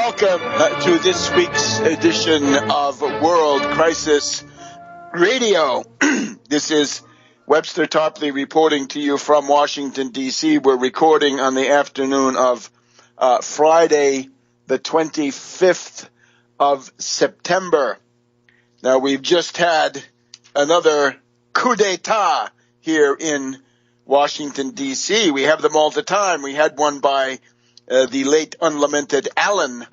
Welcome to this week's edition of World Crisis Radio. This is Webster Tarpley reporting to you from Washington, D.C. We're recording on the afternoon of Friday, the 25th of September. Now, we've just had another coup d'etat here in Washington, D.C. We have them all the time. We had one by the late unlamented Allen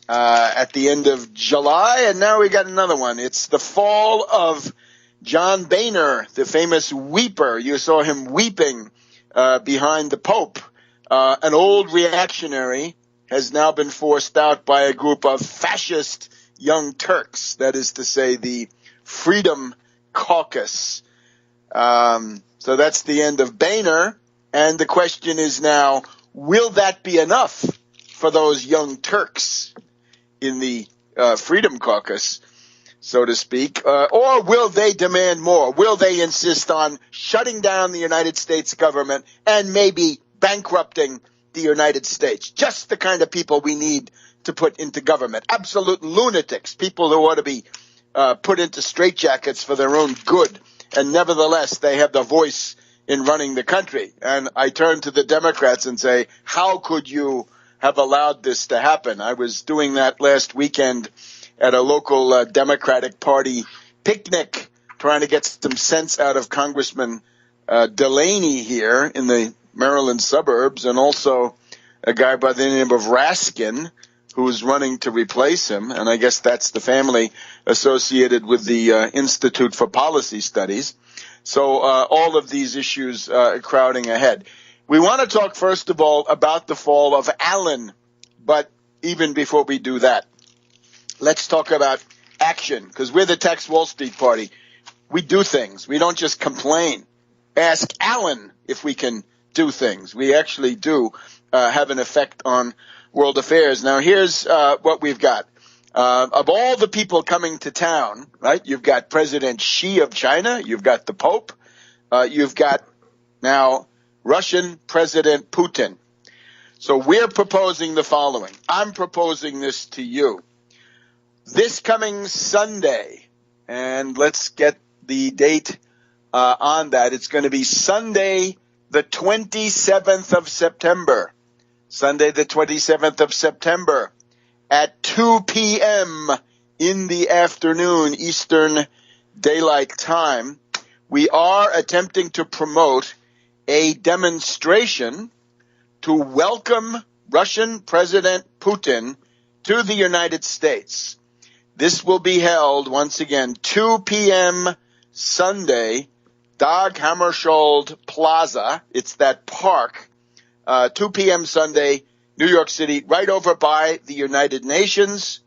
at the end of July, and now we got another one. It's the fall of John Boehner, the famous weeper. You saw him weeping behind the Pope. An old reactionary has now been forced out by a group of fascist young Turks, that is to say the Freedom Caucus. So that's the end of Boehner, and the question is now, will that be enough for those young Turks in the Freedom Caucus, so to speak, or will they demand more? Will they insist on shutting down the United States government and maybe bankrupting the United States? Just the kind of people we need to put into government. Absolute lunatics, people who ought to be put into straitjackets for their own good, and nevertheless they have the voice in running the country. And I turn to the Democrats and say, how could you have allowed this to happen? I was doing that last weekend at a local Democratic Party picnic, trying to get some sense out of Congressman Delaney here in the Maryland suburbs, and also a guy by the name of Raskin, who's running to replace him. And I guess that's the family associated with the Institute for Policy Studies. So all of these issues crowding ahead. We want to talk, first of all, about the fall of Allen. But even before we do that, let's talk about action, because we're the Tax Wall Street Party. We do things. We don't just complain. Ask Allen if we can do things. We actually do have an effect on world affairs. Now, here's what we've got. Of all the people coming to town, right, you've got President Xi of China, you've got the Pope, you've got now Russian President Putin. So we're proposing the following. I'm proposing this to you. This coming Sunday, and let's get the date on that. It's going to be Sunday, the 27th of September. Sunday, the 27th of September. At 2 p.m. in the afternoon, Eastern Daylight Time, we are attempting to promote a demonstration to welcome Russian President Putin to the United States. This will be held, once again, 2 p.m. Sunday, Hammarskjold Plaza. It's that park, 2 p.m. Sunday, New York City, right over by the United Nations.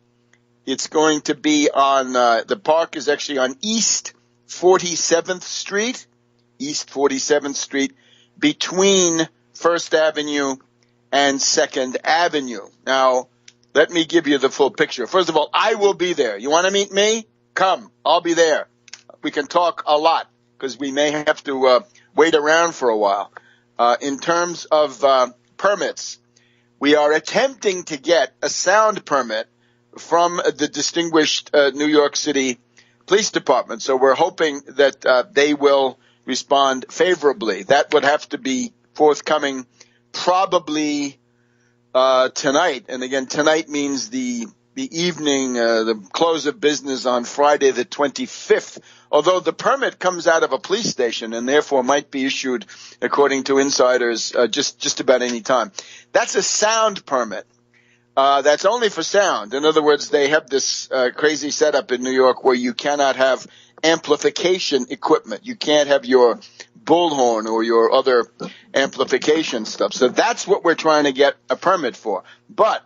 It's going to be on, the park is actually on East 47th Street, between First Avenue and 2nd Avenue. Now, let me give you the full picture. First of all, I will be there. You want to meet me? Come. I'll be there. We can talk a lot, because we may have to wait around for a while. In terms of permits, we are attempting to get a sound permit from the distinguished New York City Police Department. So we're hoping that they will respond favorably. That would have to be forthcoming probably tonight. And again, tonight means the evening, the close of business on Friday the 25th. Although the permit comes out of a police station and therefore might be issued, according to insiders, just about any time. That's a sound permit. That's only for sound. In other words, they have this crazy setup in New York where you cannot have amplification equipment. You can't have your bullhorn or your other amplification stuff. So that's what we're trying to get a permit for. But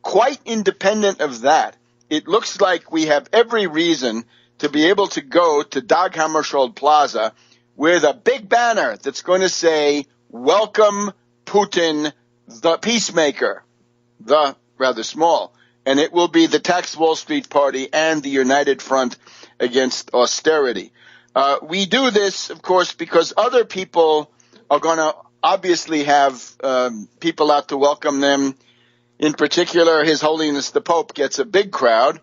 quite independent of that, it looks like we have every reason to be able to go to Hammarskjold Plaza with a big banner that's going to say, "Welcome Putin, the peacemaker," the rather small. And it will be the Tax Wall Street Party and the United Front Against Austerity. We do this, of course, because other people are going to obviously have people out to welcome them In particular, His Holiness the Pope gets a big crowd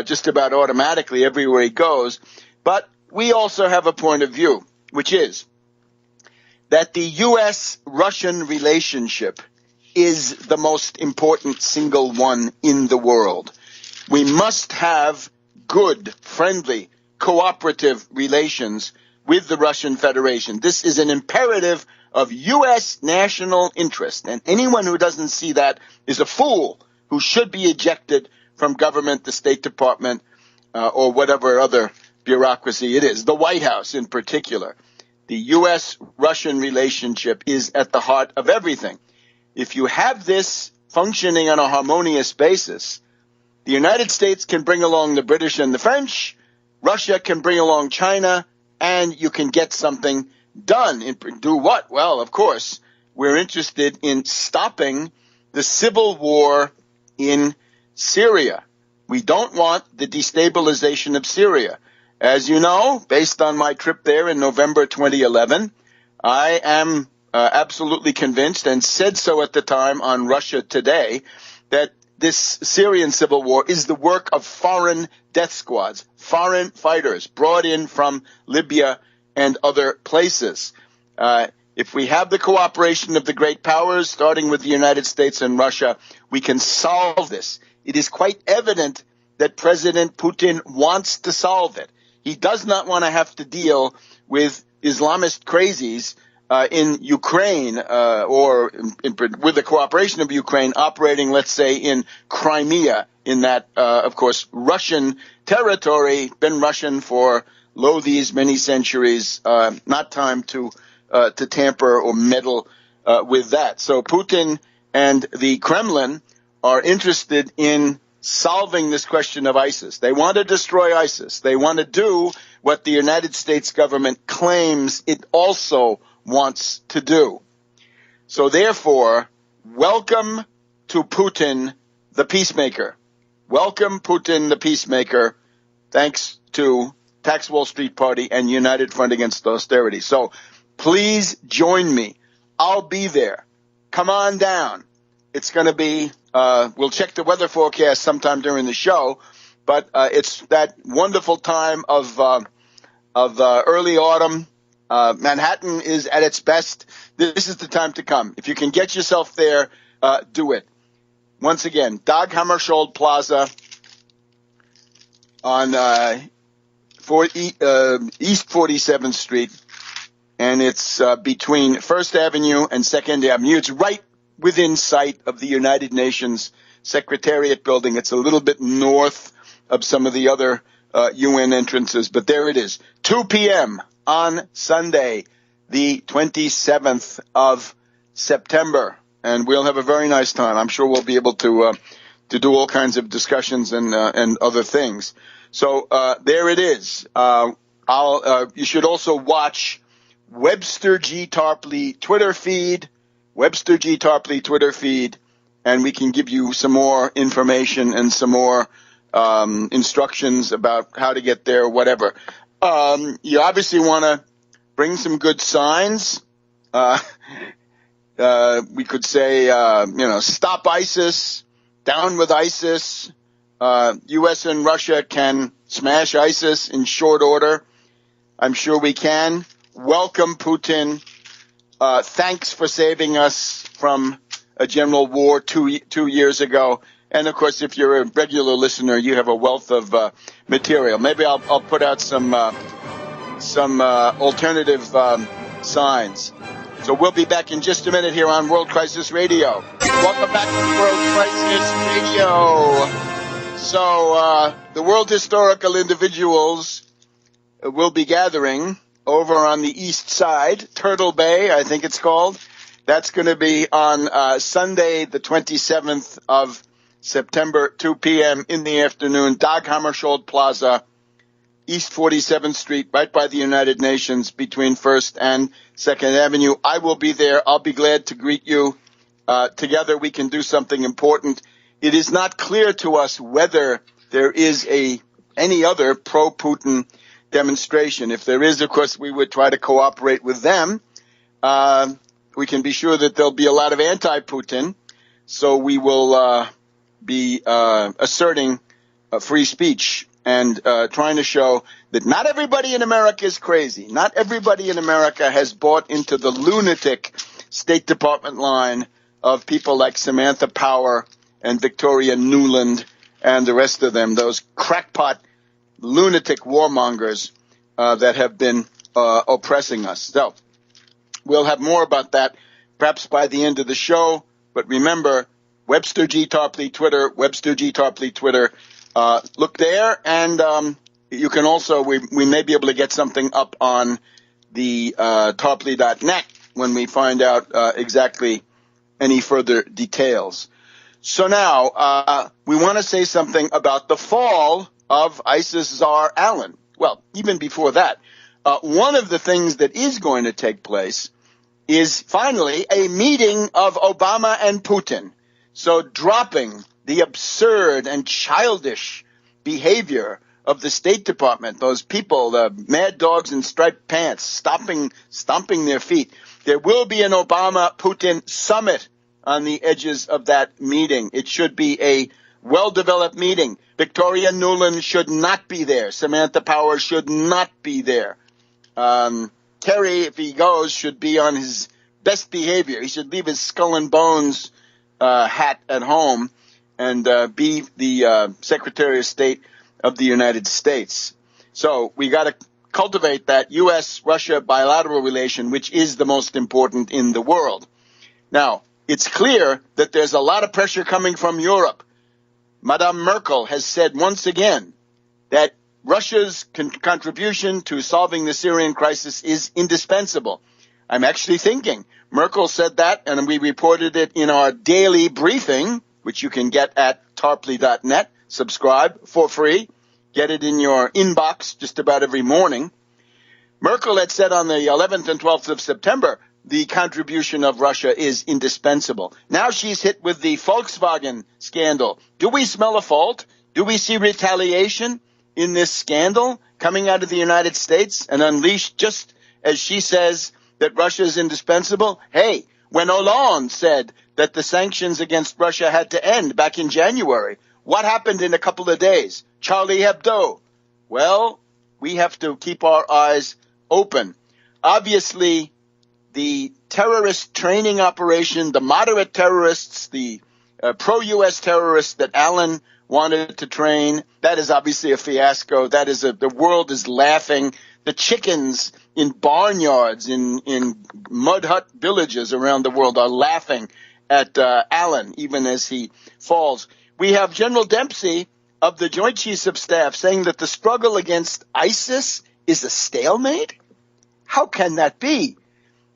just about automatically everywhere he goes. But we also have a point of view, which is that the U.S.-Russian relationship is the most important single one in the world. We must have good, friendly, cooperative relations with the Russian Federation. This is an imperative of U.S. national interest, and anyone who doesn't see that is a fool who should be ejected from government, the State Department, or whatever other bureaucracy it is, the White House in particular. The U.S.-Russian relationship is at the heart of everything. If you have this functioning on a harmonious basis, the United States can bring along the British and the French, Russia can bring along China, and you can get something done. Do what? Well, of course, we're interested in stopping the civil war in Syria. We don't want the destabilization of Syria. As you know, based on my trip there in November 2011, I am absolutely convinced, and said so at the time on Russia Today, that this Syrian civil war is the work of foreign death squads, foreign fighters brought in from Libya and other places. If we have the cooperation of the great powers, starting with the United States and Russia, we can solve this. It is quite evident that President Putin wants to solve it. He does not want to have to deal with Islamist crazies in Ukraine or with the cooperation of Ukraine operating, let's say, in Crimea, in that, of course, Russian territory, been Russian for these many centuries, not time to tamper or meddle with that. So Putin and the Kremlin are interested in solving this question of ISIS. They want to destroy ISIS. They want to do what the United States government claims it also wants to do. So therefore, welcome to Putin, the peacemaker. Welcome Putin, the peacemaker, thanks to Tax Wall Street Party and United Front Against Austerity. So please join me. I'll be there. Come on down. It's going to be, we'll check the weather forecast sometime during the show, but it's that wonderful time of early autumn. Manhattan is at its best. This is the time to come. If you can get yourself there, do it. Once again, Dag Hammarskjold Plaza on East 47th Street, and it's between 1st Avenue and 2nd Avenue. It's right within sight of the United Nations Secretariat building. It's a little bit north of some of the other UN entrances, but there it is. 2 p.m. on Sunday, the 27th of September, and we'll have a very nice time. I'm sure we'll be able to do all kinds of discussions and other things. So there it is. You should also watch Webster G. Tarpley Twitter feed, and we can give you some more information and some more instructions about how to get there, whatever. You obviously want to bring some good signs. We could say, stop ISIS, down with ISIS. U.S. and Russia can smash ISIS in short order. I'm sure we can. Welcome Putin. Thanks for saving us from a general war two years ago. And, of course, if you're a regular listener, you have a wealth of material. Maybe I'll put out some alternative signs. So we'll be back in just a minute here on World Crisis Radio. Welcome back to World Crisis Radio. So the World Historical Individuals will be gathering over on the east side, Turtle Bay, I think it's called. That's going to be on Sunday, the 27th of September, 2 p.m. in the afternoon, Dag Hammarskjold Plaza, East 47th Street, right by the United Nations, between 1st and 2nd Avenue. I will be there. I'll be glad to greet you. Together we can do something important. It is not clear to us whether there is any other pro-Putin demonstration. If there is, of course, we would try to cooperate with them. We can be sure that there'll be a lot of anti-Putin. So we will be asserting free speech and trying to show that not everybody in America is crazy. Not everybody in America has bought into the lunatic State Department line of people like Samantha Power and Victoria Nuland and the rest of them, those crackpot lunatic warmongers that have been oppressing us. So we'll have more about that perhaps by the end of the show. But remember, Webster G. Tarpley Twitter, Webster G. Tarpley Twitter. Look there, and you can also, we may be able to get something up on the tarpley.net when we find out exactly any further details. So now, we want to say something about the fall of ISIS czar Alan. Well, even before that, one of the things that is going to take place is finally a meeting of Obama and Putin. So dropping the absurd and childish behavior of the State Department, those people, the mad dogs in striped pants, stomping their feet. There will be an Obama-Putin summit on the edges of that meeting. It should be a well-developed meeting. Victoria Nuland should not be there. Samantha Power should not be there. Kerry, if he goes, should be on his best behavior. He should leave his skull and bones hat at home and be the Secretary of State of the United States. So we got to cultivate that U.S.-Russia bilateral relation, which is the most important in the world. Now, it's clear that there's a lot of pressure coming from Europe. Madame Merkel has said once again that Russia's contribution to solving the Syrian crisis is indispensable. I'm actually thinking Merkel said that, and we reported it in our daily briefing, which you can get at tarpley.net. Subscribe for free. Get it in your inbox just about every morning. Merkel had said on the 11th and 12th of September, the contribution of Russia is indispensable. Now she's hit with the Volkswagen scandal. Do we smell a fault? Do we see retaliation in this scandal coming out of the United States and unleashed just as she says that Russia is indispensable? Hey, when Hollande said that the sanctions against Russia had to end back in January, what happened in a couple of days? Charlie Hebdo. Well, we have to keep our eyes open. Obviously, the terrorist training operation, the moderate terrorists, the pro-U.S. terrorists that Allen wanted to train, that is obviously a fiasco. That is the world is laughing. The chickens in barnyards, in mud hut villages around the world are laughing at Allen, even as he falls. We have General Dempsey of the Joint Chiefs of Staff saying that the struggle against ISIS is a stalemate. How can that be?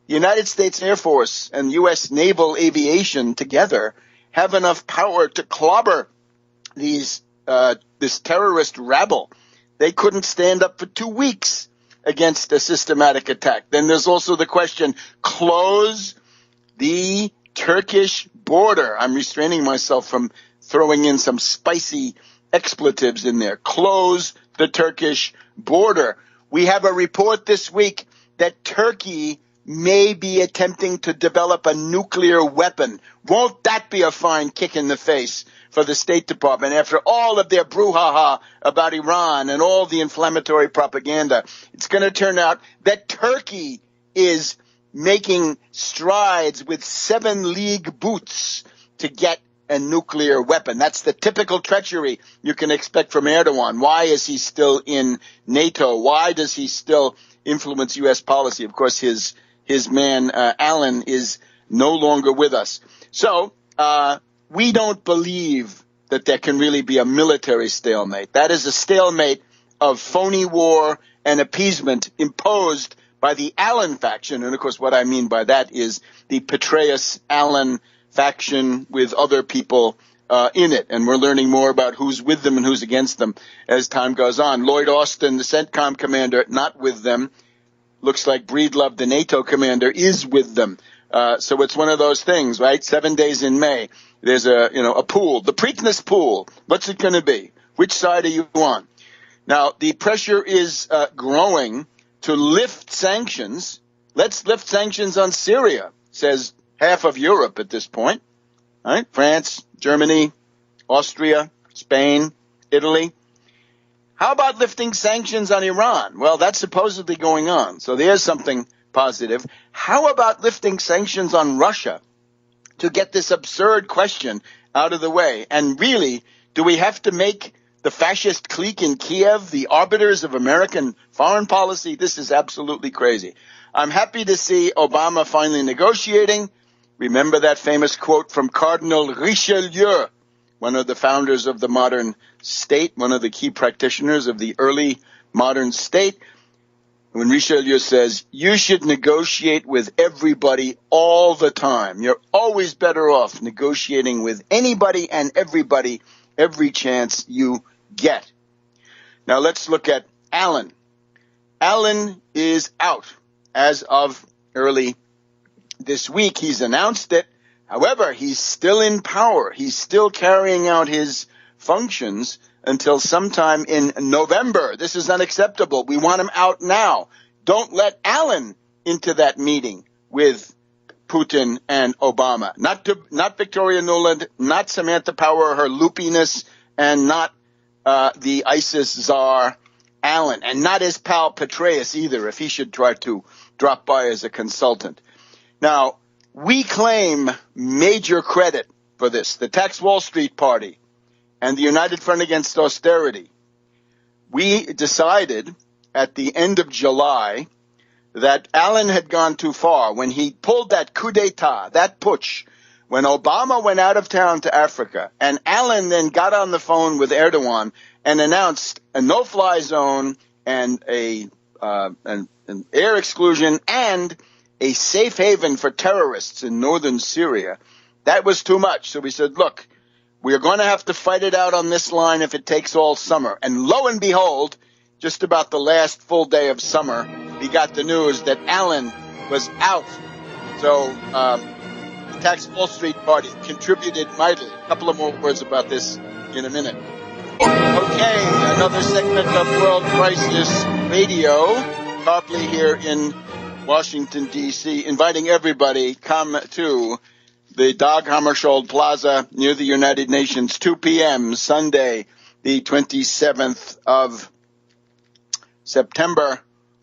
The United States Air Force and U.S. Naval Aviation together have enough power to clobber this terrorist rabble. They couldn't stand up for 2 weeks against a systematic attack. Then there's also the question, close the Turkish border. I'm restraining myself from throwing in some spicy expletives in there. Close the Turkish border. We have a report this week that Turkey may be attempting to develop a nuclear weapon. Won't that be a fine kick in the face for the State Department after all of their brouhaha about Iran and all the inflammatory propaganda? It's going to turn out that Turkey is making strides with 7 league boots to get a nuclear weapon. That's the typical treachery you can expect from Erdogan. Why is he still in NATO? Why does he still influence U.S. policy? Of course, his man, Allen, is no longer with us. So we don't believe that there can really be a military stalemate. That is a stalemate of phony war and appeasement imposed by the Allen faction. And, of course, what I mean by that is the Petraeus-Allen faction with other people in it. And we're learning more about who's with them and who's against them as time goes on. Lloyd Austin, the CENTCOM commander, not with them. Looks like Breedlove, the NATO commander, is with them. So it's one of those things, right? 7 days in May, there's a pool, the Preakness pool. What's it going to be? Which side are you on? Now, the pressure is growing to lift sanctions. Let's lift sanctions on Syria, says half of Europe at this point. All right? France, Germany, Austria, Spain, Italy. How about lifting sanctions on Iran? Well, that's supposedly going on. So there's something positive. How about lifting sanctions on Russia to get this absurd question out of the way? And really, do we have to make the fascist clique in Kiev the arbiters of American foreign policy? This is absolutely crazy. I'm happy to see Obama finally negotiating. Remember that famous quote from Cardinal Richelieu, one of the founders of the modern state, one of the key practitioners of the early modern state, when Richelieu says, you should negotiate with everybody all the time. You're always better off negotiating with anybody and everybody every chance you get. Now let's look at Allen. Allen is out as of early this week. He's announced it. However, he's still in power. He's still carrying out his functions until sometime in November. This is unacceptable. We want him out now. Don't let Allen into that meeting with Putin and Obama. Not Victoria Nuland, not Samantha Power, her loopiness, and not the ISIS czar Allen, and not his pal Petraeus either, if he should try to drop by as a consultant. Now, we claim major credit for this. The Tax Wall Street Party and the United Front Against Austerity. We decided at the end of July that Allen had gone too far when he pulled that coup d'etat, that putsch, when Obama went out of town to Africa, and Allen then got on the phone with Erdogan and announced a no-fly zone and an air exclusion and a safe haven for terrorists in northern Syria. That was too much. So we said, look, we are going to have to fight it out on this line if it takes all summer. And lo and behold, just about the last full day of summer, we got the news that Allen was out. So the Tax Wall Street Party contributed mightily. A couple of more words about this in a minute. Okay, another segment of World Crisis Radio. Tarpley here in Washington, D.C., inviting everybody, come to the Hammarskjold Plaza near the United Nations, 2 p.m., Sunday, the 27th of September.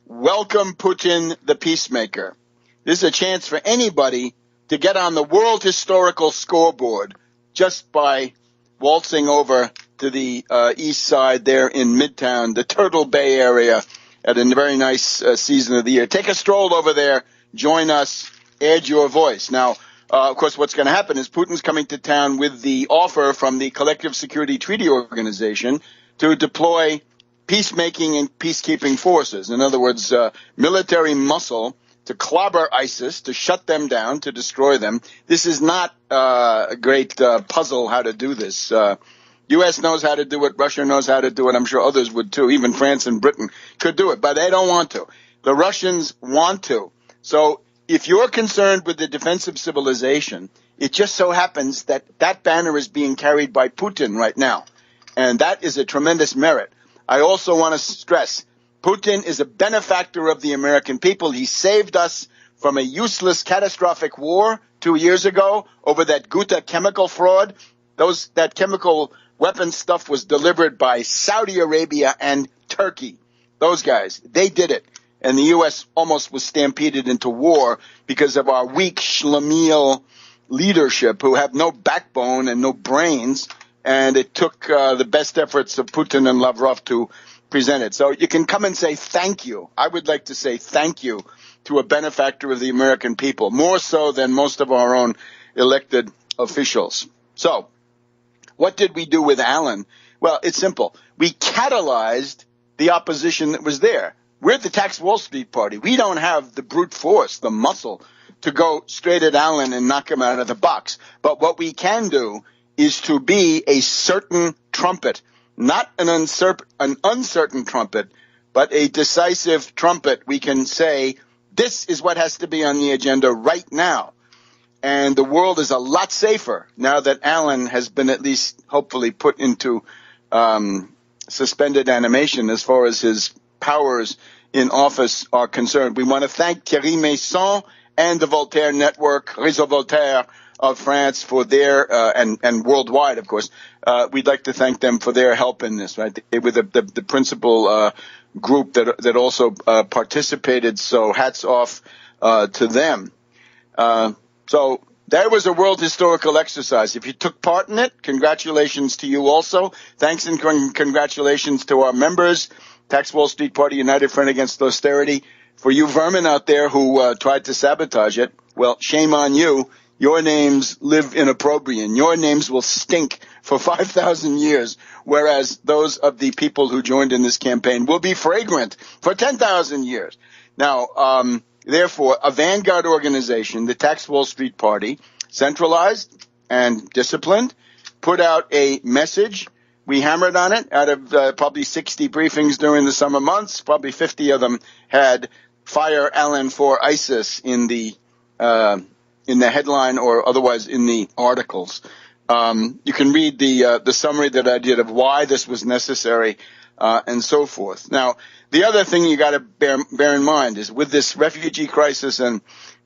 Welcome Putin, the peacemaker. This is a chance for anybody to get on the world historical scoreboard just by waltzing over to the east side there in Midtown, the Turtle Bay area, at a very nice season of the year. Take a stroll over there, join us, add your voice. Now, of course, what's going to happen is Putin's coming to town with the offer from the Collective Security Treaty Organization to deploy peacemaking and peacekeeping forces. In other words, military muscle to clobber ISIS, to shut them down, to destroy them. This is not a great puzzle how to do this. U.S. knows how to do it. Russia knows how to do it. I'm sure others would too. Even France and Britain could do it, but they don't want to. The Russians want to. So if you're concerned with the defense of civilization, it just so happens that that banner is being carried by Putin right now. And that is a tremendous merit. I also want to stress, Putin is a benefactor of the American people. He saved us from a useless, catastrophic war 2 years ago over that Ghouta chemical fraud. That chemical weapon stuff was delivered by Saudi Arabia and Turkey. Those guys, they did it. And the U.S. almost was stampeded into war because of our weak schlemiel leadership who have no backbone and no brains. And it took the best efforts of Putin and Lavrov to present it. So you can come and say thank you. I would like to say thank you to a benefactor of the American people, more so than most of our own elected officials. So what did we do with Allen? Well, it's simple. We catalyzed the opposition that was there. We're the Tax Wall Street Party. We don't have the brute force, the muscle, to go straight at Allen and knock him out of the box. But what we can do is to be a certain trumpet, not an uncertain trumpet, but a decisive trumpet. We can say, this is what has to be on the agenda right now. And the world is a lot safer now that Allen has been at least hopefully put into suspended animation as far as his powers in office are concerned. We want to thank Thierry Masson and the Voltaire Network, Réseau Voltaire, of France for their and worldwide, of course. We'd like to thank them for their help in this. Right, they were the principal group that also participated. So hats off to them. So that was a world historical exercise. If you took part in it, congratulations to you also. Thanks and congratulations to our members, Tax Wall Street Party, United Front Against Austerity. For you vermin out there who tried to sabotage it, well, shame on you. Your names live in opprobrium. Your names will stink for 5,000 years, whereas those of the people who joined in this campaign will be fragrant for 10,000 years. Now, therefore, a vanguard organization, the Tax Wall Street Party, centralized and disciplined, put out a message. We hammered on it. Out of probably 60 briefings during the summer months, probably 50 of them had "Fire Allen for ISIS" in the headline or otherwise in the articles. You can read the summary that I did of why this was necessary and so forth. Now, the other thing you got to bear in mind is with this refugee crisis and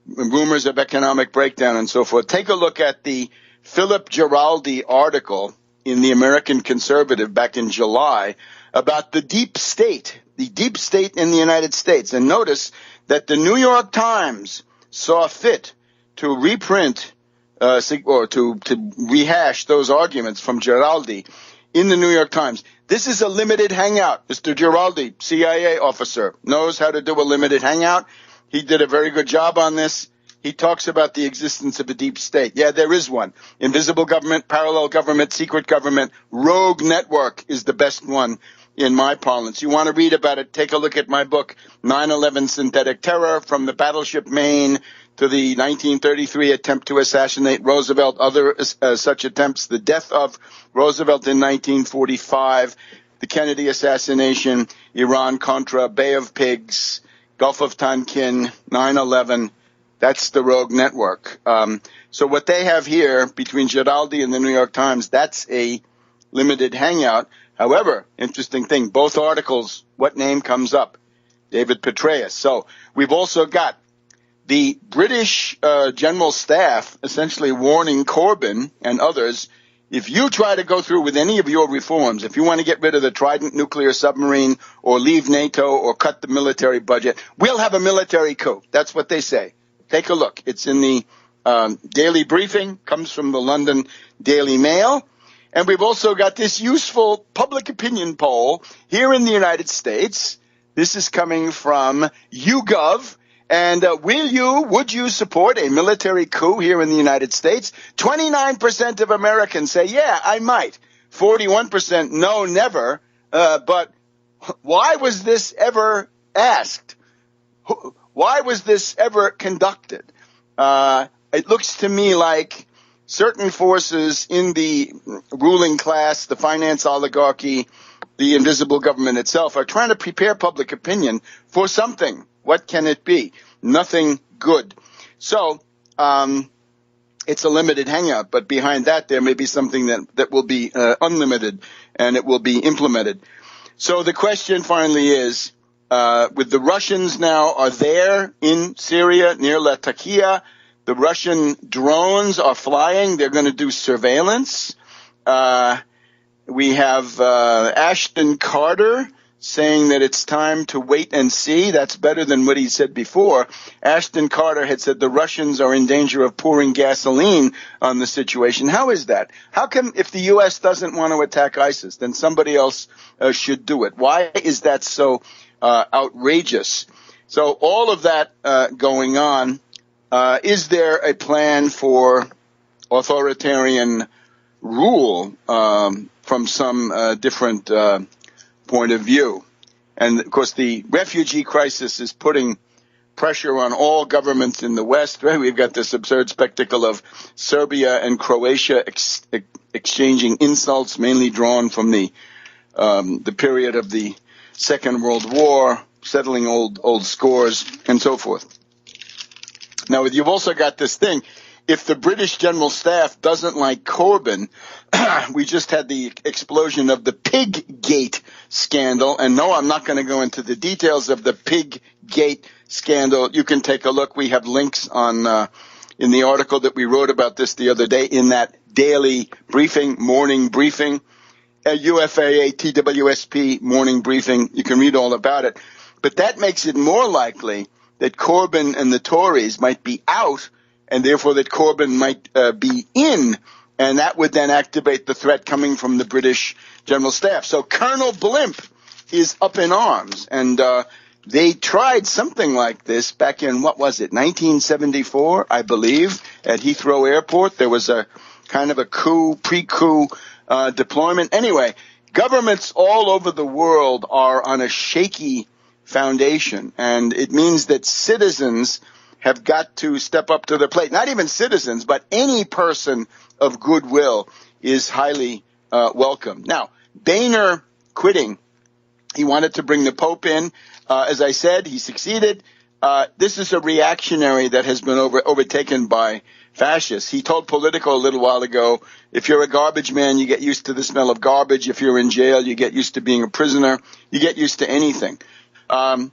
rumors of economic breakdown and so forth, take a look at the Philip Giraldi article in the American Conservative back in July about the deep state in the United States. And notice that the New York Times saw fit to reprint or to rehash those arguments from Giraldi in the New York Times. This is a limited hangout. Mr. Giraldi, CIA officer, knows how to do a limited hangout. He did a very good job on this. He talks about the existence of a deep state. Yeah, there is one. Invisible government, parallel government, secret government, rogue network is the best one in my parlance. You want to read about it, take a look at my book, 9/11 Synthetic Terror, from the battleship Maine to the 1933 attempt to assassinate Roosevelt, other such attempts, the death of Roosevelt in 1945, the Kennedy assassination, Iran-Contra, Bay of Pigs, Gulf of Tonkin, 9/11. That's the rogue network. So what they have here between Giraldi and the New York Times, that's a limited hangout. However, interesting thing, both articles, what name comes up? David Petraeus. So we've also got the British General Staff essentially warning Corbyn and others, if you try to go through with any of your reforms, if you want to get rid of the Trident nuclear submarine or leave NATO or cut the military budget, we'll have a military coup. That's what they say. Take a look. It's in the daily briefing, comes from the London Daily Mail. And we've also got this useful public opinion poll here in the United States. This is coming from YouGov. And would you support a military coup here in the United States? 29% of Americans say, yeah, I might. 41% no, never. But why was this ever asked? Why was this ever conducted? It looks to me like certain forces in the ruling class, the finance oligarchy, the invisible government itself, are trying to prepare public opinion for something. What can it be? Nothing good. So it's a limited hangout, but behind that there may be something that will be unlimited and it will be implemented. So the question finally is, with the Russians now are there in Syria near Latakia, the Russian drones are flying. They're going to do surveillance. We have Ashton Carter saying that it's time to wait and see. That's better than what he said before. Ashton Carter had said the Russians are in danger of pouring gasoline on the situation. How is that? How come if the U.S. doesn't want to attack ISIS, then somebody else should do it? Why is that so outrageous? So all of that going on. Is there a plan for authoritarian rule from some different point of view? And, of course, the refugee crisis is putting pressure on all governments in the West. Right? We've got this absurd spectacle of Serbia and Croatia exchanging insults, mainly drawn from the period of the Second World War, settling old scores, and so forth. Now, you've also got this thing. If the British General Staff doesn't like Corbyn, we just had the explosion of the Piggate scandal. And no, I'm not going to go into the details of the Piggate scandal. You can take a look. We have links on in the article that we wrote about this the other day in that daily briefing, morning briefing, UFAA TWSP morning briefing. You can read all about it. But that makes it more likely that Corbyn and the Tories might be out, and therefore that Corbyn might be in, and that would then activate the threat coming from the British General Staff. So Colonel Blimp is up in arms, and they tried something like this back in, 1974, I believe, at Heathrow Airport. There was a kind of a pre-coup deployment. Anyway, governments all over the world are on a shaky foundation, and it means that citizens have got to step up to the plate. Not even citizens, but any person of goodwill is highly welcome. Now, Boehner quitting. He wanted to bring the Pope in. As I said, he succeeded. This is a reactionary that has been overtaken by fascists. He told Politico a little while ago, if you're a garbage man, you get used to the smell of garbage. If you're in jail, you get used to being a prisoner. You get used to anything.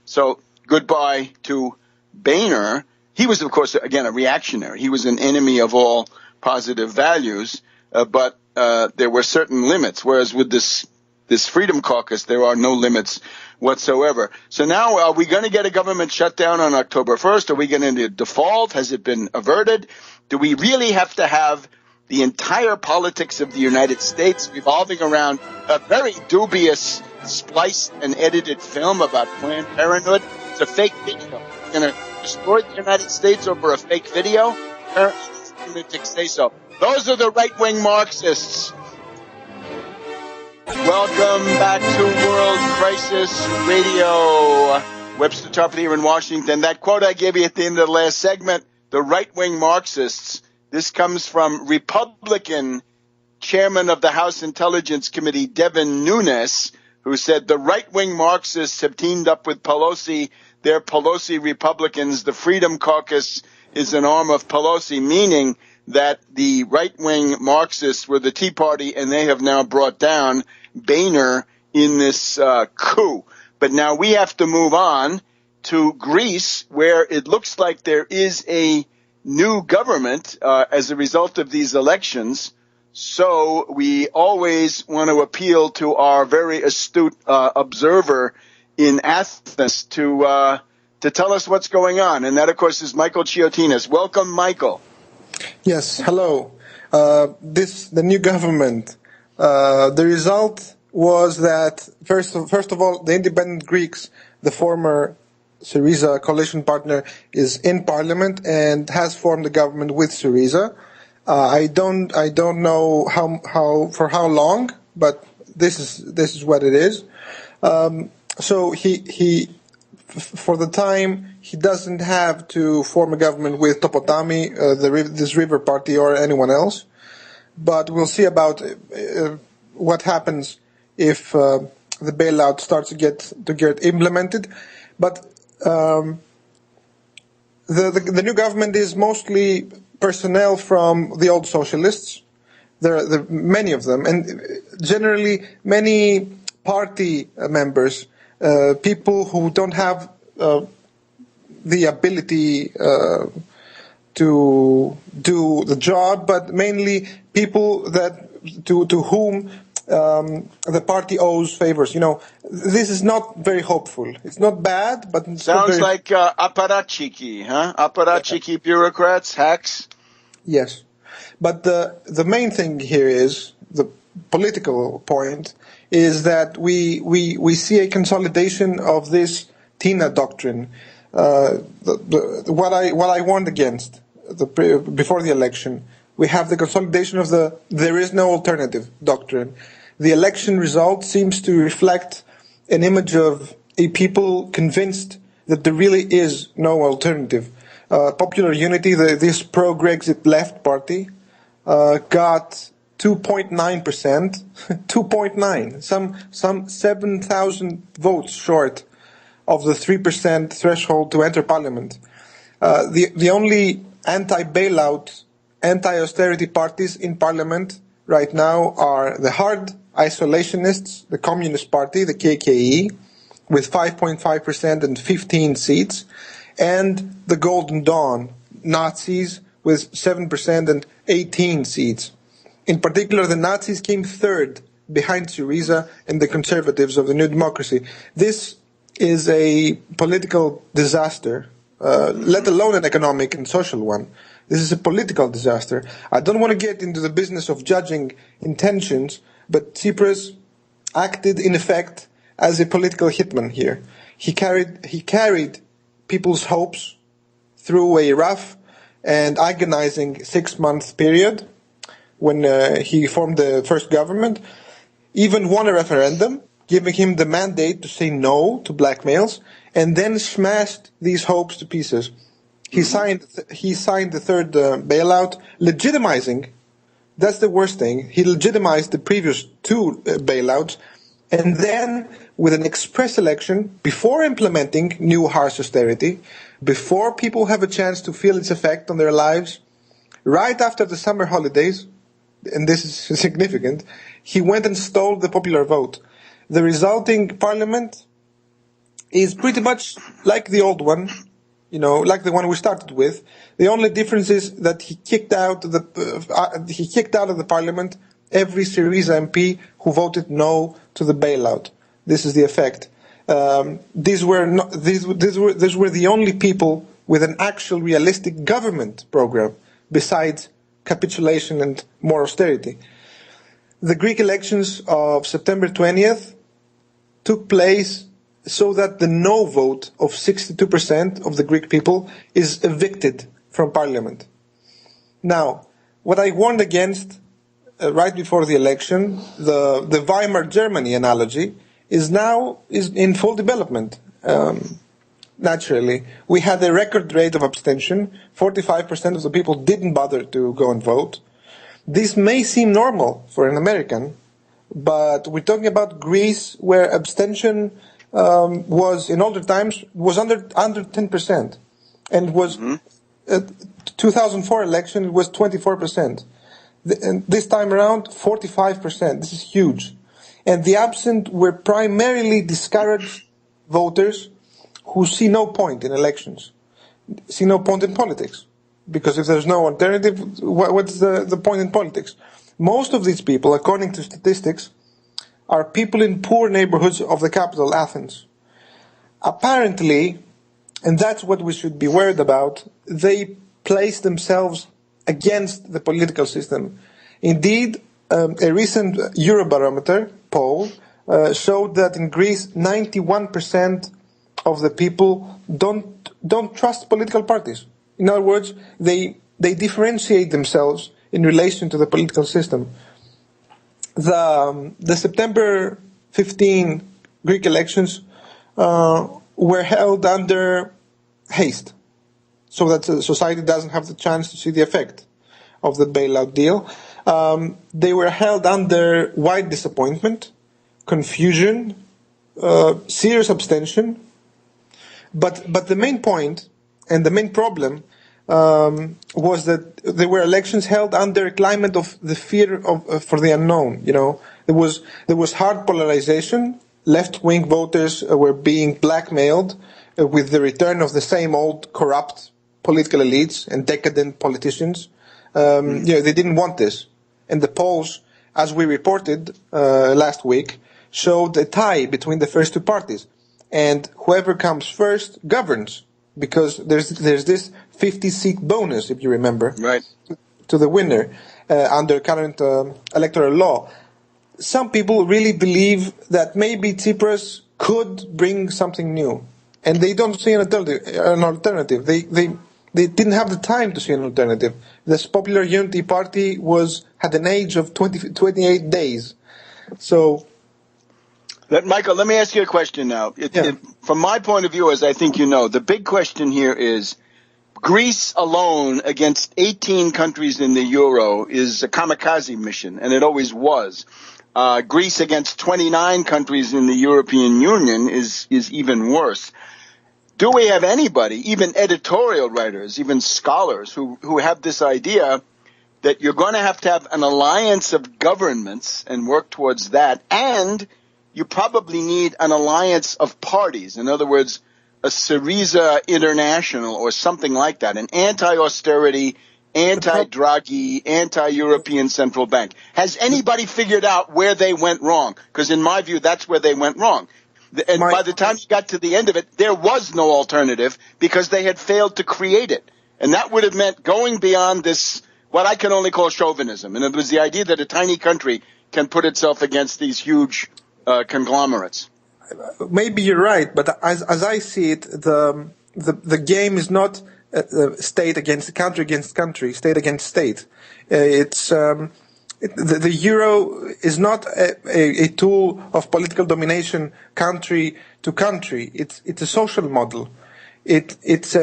So goodbye to Boehner. He was, of course, again, a reactionary. He was an enemy of all positive values, but there were certain limits, whereas with this Freedom Caucus, there are no limits whatsoever. So now, are we going to get a government shutdown on October 1st? Are we going to default? Has it been averted? Do we really have to have the entire politics of the United States revolving around a very dubious spliced and edited film about Planned Parenthood? It's a fake video. We're going to destroy the United States over a fake video? Apparently, lunatics say so. Those are the right-wing Marxists. Welcome back to World Crisis Radio. Webster Tarpley here in Washington. That quote I gave you at the end of the last segment, the right-wing Marxists, this comes from Republican Chairman of the House Intelligence Committee, Devin Nunes, who said the right-wing Marxists have teamed up with Pelosi. They're Pelosi Republicans. The Freedom Caucus is an arm of Pelosi, meaning that the right-wing Marxists were the Tea Party, and they have now brought down Boehner in this coup. But now we have to move on to Greece, where it looks like there is a new government as a result of these elections. So we always want to appeal to our very astute observer in Athens to tell us what's going on. And that, of course, is Michael Chiotinas. Welcome, Michael. Yes, hello. The new government, the result was that, first of all, the independent Greeks, the former Syriza coalition partner, is in parliament and has formed a government with Syriza. I don't know for how long, but this is what it is. So he for the time, he doesn't have to form a government with Topotami, this river party, or anyone else. But we'll see about what happens if the bailout starts to get implemented. But the new government is mostly personnel from the old socialists. There are many of them, and generally many party members. People who don't have the ability to do the job, but mainly people that to whom the party owes favors. You know, this is not very hopeful. It's not bad, but it's sounds like apparatchiki, huh? Apparatchiki bureaucrats, hacks. Yes, but the main thing here is the political point. Is that we see a consolidation of this TINA doctrine. What I warned against before the election, we have the consolidation of the there is no alternative doctrine. The election result seems to reflect an image of a people convinced that there really is no alternative. Popular Unity, this pro-Brexit left party, got 2.9%, 2.9, some 7,000 votes short of the 3% threshold to enter parliament. The only anti-bailout, anti-austerity parties in parliament right now are the hard isolationists, the Communist Party, the KKE, with 5.5% and 15 seats, and the Golden Dawn, Nazis, with 7% and 18 seats. In particular, the Nazis came third behind Syriza and the conservatives of the New Democracy. This is a political disaster, let alone an economic and social one. This is a political disaster. I don't want to get into the business of judging intentions, but Tsipras acted in effect as a political hitman here. He carried people's hopes through a rough and agonizing 6-month period when he formed the first government, even won a referendum, giving him the mandate to say no to blackmails, and then smashed these hopes to pieces. He signed the third bailout, legitimizing, that's the worst thing, he legitimized the previous two bailouts, and then with an express election, before implementing new harsh austerity, before people have a chance to feel its effect on their lives, right after the summer holidays, and this is significant, he went and stole the popular vote. The resulting parliament is pretty much like the old one, like the one we started with. The only difference is that he kicked out of the parliament every Syriza MP who voted no to the bailout. This is the effect. These were the only people with an actual realistic government program besides capitulation and more austerity. The Greek elections of September 20th took place so that the no vote of 62% of the Greek people is evicted from parliament. Now, what I warned against right before the election, the Weimar Germany analogy, is in full development. Naturally, we had a record rate of abstention. 45% of the people didn't bother to go and vote. This may seem normal for an American, but we're talking about Greece, where abstention was in older times was under 10%, and was 2004 election it was 24%. And this time around 45%. This is huge, and the absent were primarily discouraged voters who see no point in elections, see no point in politics, because if there's no alternative, what's the point in politics? Most of these people, according to statistics, are people in poor neighborhoods of the capital, Athens. Apparently, and that's what we should be worried about, they place themselves against the political system. Indeed, a recent Eurobarometer poll showed that in Greece, 91% of the people don't trust political parties. In other words, they differentiate themselves in relation to the political system. The September 15 Greek elections were held under haste, so that society doesn't have the chance to see the effect of the bailout deal. They were held under wide disappointment, confusion, serious abstention. But the main point and the main problem was that there were elections held under a climate of the fear for the unknown. There was hard polarization. Left-wing voters were being blackmailed with the return of the same old corrupt political elites and decadent politicians. They didn't want this, and the polls, as we reported last week, showed a tie between the first two parties, and whoever comes first governs, because there's this 50-seat bonus, if you remember, right, to the winner under current electoral law. Some people really believe that maybe Tsipras could bring something new, and they don't see an alternative. They didn't have the time to see an alternative. This Popular Unity Party had an age of 28 days. So, Michael, let me ask you a question now. From my point of view, as I think you know, the big question here is Greece alone against 18 countries in the euro is a kamikaze mission, and it always was. Greece against 29 countries in the European Union is even worse. Do we have anybody, even editorial writers, even scholars, who have this idea that you're going to have an alliance of governments and work towards that, and you probably need an alliance of parties? In other words, a Syriza International or something like that, an anti-austerity, anti-Draghi, anti-European Central Bank. Has anybody figured out where they went wrong? Because in my view, that's where they went wrong. And by the time you got to the end of it, there was no alternative because they had failed to create it. And that would have meant going beyond this, what I can only call chauvinism. And it was the idea that a tiny country can put itself against these huge conglomerates. Maybe you're right, but as I see it, the game is not state against country, state against state. The euro is not a tool of political domination, country to country. It's a social model. It's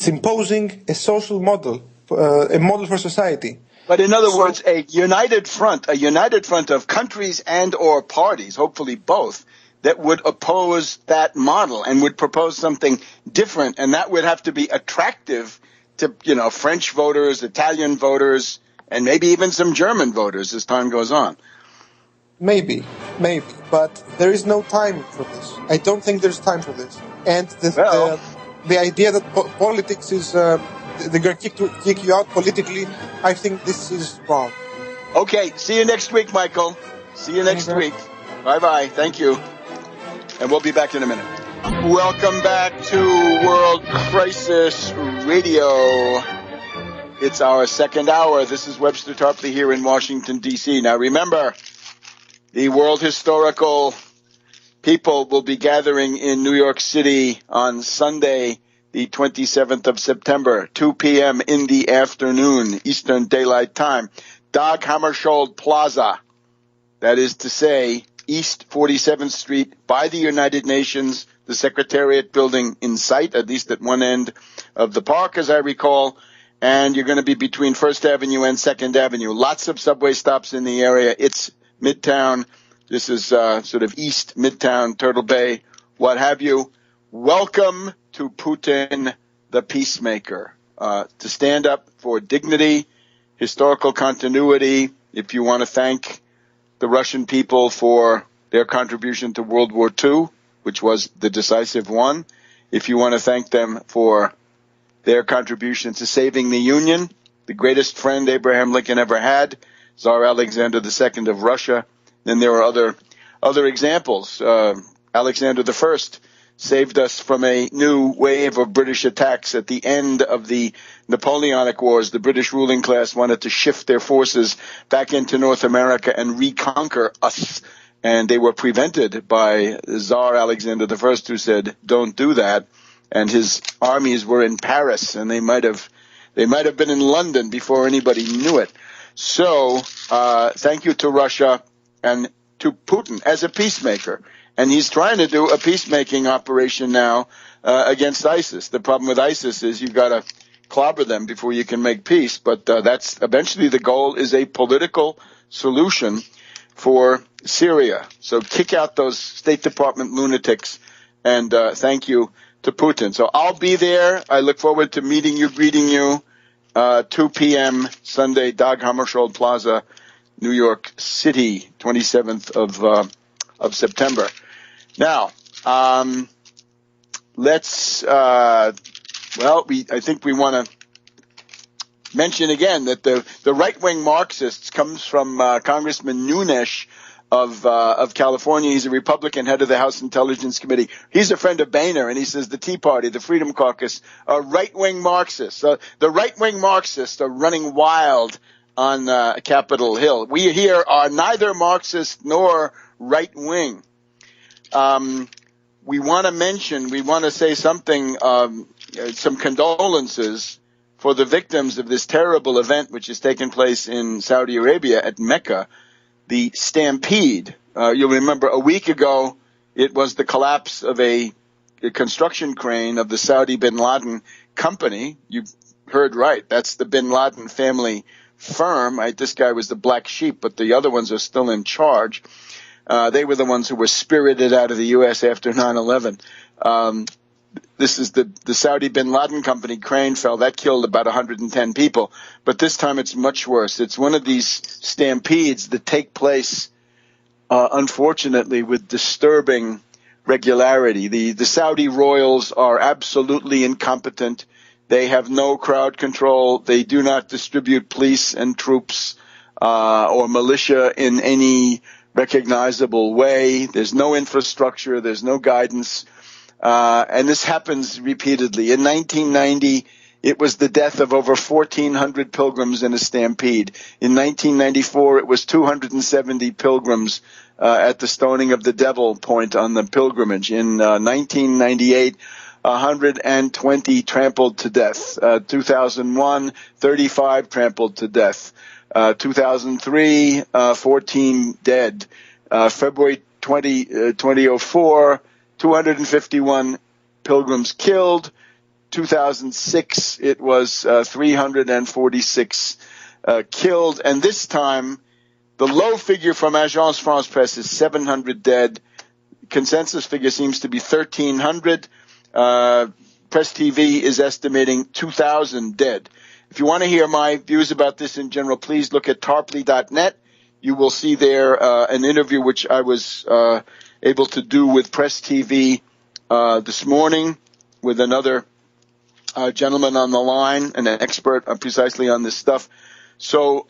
imposing a social model, a model for society. But in other words, a united front of countries and or parties, hopefully both, that would oppose that model and would propose something different, and that would have to be attractive to, French voters, Italian voters, and maybe even some German voters as time goes on. Maybe, but there is no time for this. I don't think there's time for this. And the idea that politics is they're going to kick you out politically, I think this is wrong. Okay, see you next week, Michael. See you next week. Bye-bye. Thank you. And we'll be back in a minute. Welcome back to World Crisis Radio. It's our second hour. This is Webster Tarpley here in Washington, D.C. Now remember, the World Historical People will be gathering in New York City on Sunday, the 27th of September, 2 p.m. in the afternoon, Eastern Daylight Time. Dag Hammarskjold Plaza, that is to say, East 47th Street by the United Nations, the Secretariat building in sight, at least at one end of the park, as I recall. And you're going to be between First Avenue and Second Avenue. Lots of subway stops in the area. It's Midtown. This is sort of East Midtown, Turtle Bay, what have you. Welcome to Putin, the peacemaker, to stand up for dignity, historical continuity. If you want to thank the Russian people for their contribution to World War II, which was the decisive one. If you want to thank them for their contribution to saving the Union, the greatest friend Abraham Lincoln ever had, Tsar Alexander II of Russia. Then there are other examples. Alexander I saved us from a new wave of British attacks at the end of the Napoleonic Wars. The British ruling class wanted to shift their forces back into North America and reconquer us. And they were prevented by Tsar Alexander I, who said, don't do that. And his armies were in Paris, and they might have been in London before anybody knew it. So, thank you to Russia and to Putin as a peacemaker. And he's trying to do a peacemaking operation now against ISIS. The problem with ISIS is you've got to clobber them before you can make peace. But that's eventually the goal is a political solution for Syria. So kick out those State Department lunatics, and thank you to Putin. So I'll be there. I look forward to meeting you, greeting you. 2 p.m. Sunday, Dag Hammarskjold Plaza, New York City, 27th of September. Now, let's, I think we want to mention again that the right-wing Marxists comes from Congressman Nunes of California. He's a Republican, head of the House Intelligence Committee. He's a friend of Boehner, and he says the Tea Party, the Freedom Caucus, are right-wing Marxists. The right-wing Marxists are running wild on Capitol Hill. We here are neither Marxist nor right-wing. We want to say something, some condolences for the victims of this terrible event which has taken place in Saudi Arabia at Mecca, the stampede. You'll remember a week ago it was the collapse of a construction crane of the Saudi bin Laden company. You heard right. That's the bin Laden family firm. This guy was the black sheep, but the other ones are still in charge. They were the ones who were spirited out of the U.S. after 9/11. This is the Saudi bin Laden company. Crane fell. That killed about 110 people. But this time it's much worse. It's one of these stampedes that take place, unfortunately, with disturbing regularity. The Saudi royals are absolutely incompetent. They have no crowd control. They do not distribute police and troops or militia in any recognizable way. There's no infrastructure. There's no guidance. And this happens repeatedly. In 1990, it was the death of over 1,400 pilgrims in a stampede. In 1994, it was 270 pilgrims at the stoning of the Devil Point on the pilgrimage. In 1998, 120 trampled to death. 2001, 35 trampled to death. 2003, 14 dead. February 2004, 251 pilgrims killed. 2006, it was 346 killed. And this time, the low figure from Agence France Presse is 700 dead. Consensus figure seems to be 1,300. Press TV is estimating 2,000 dead. If you want to hear my views about this in general, please look at tarpley.net. You will see there an interview which I was able to do with Press TV this morning with another gentleman on the line and an expert precisely on this stuff. So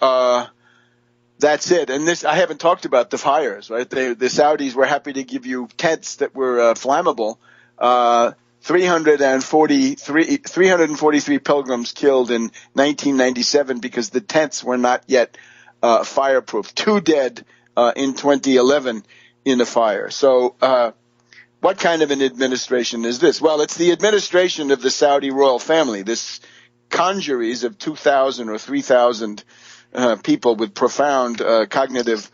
that's it. And this, I haven't talked about the fires, right? The Saudis were happy to give you tents that were flammable. 343 pilgrims killed in 1997 because the tents were not yet fireproof. 2 dead in 2011 in a fire. So what kind of an administration is this? Well, it's the administration of the Saudi royal family, this congeries of 2,000 or 3,000 people with profound cognitive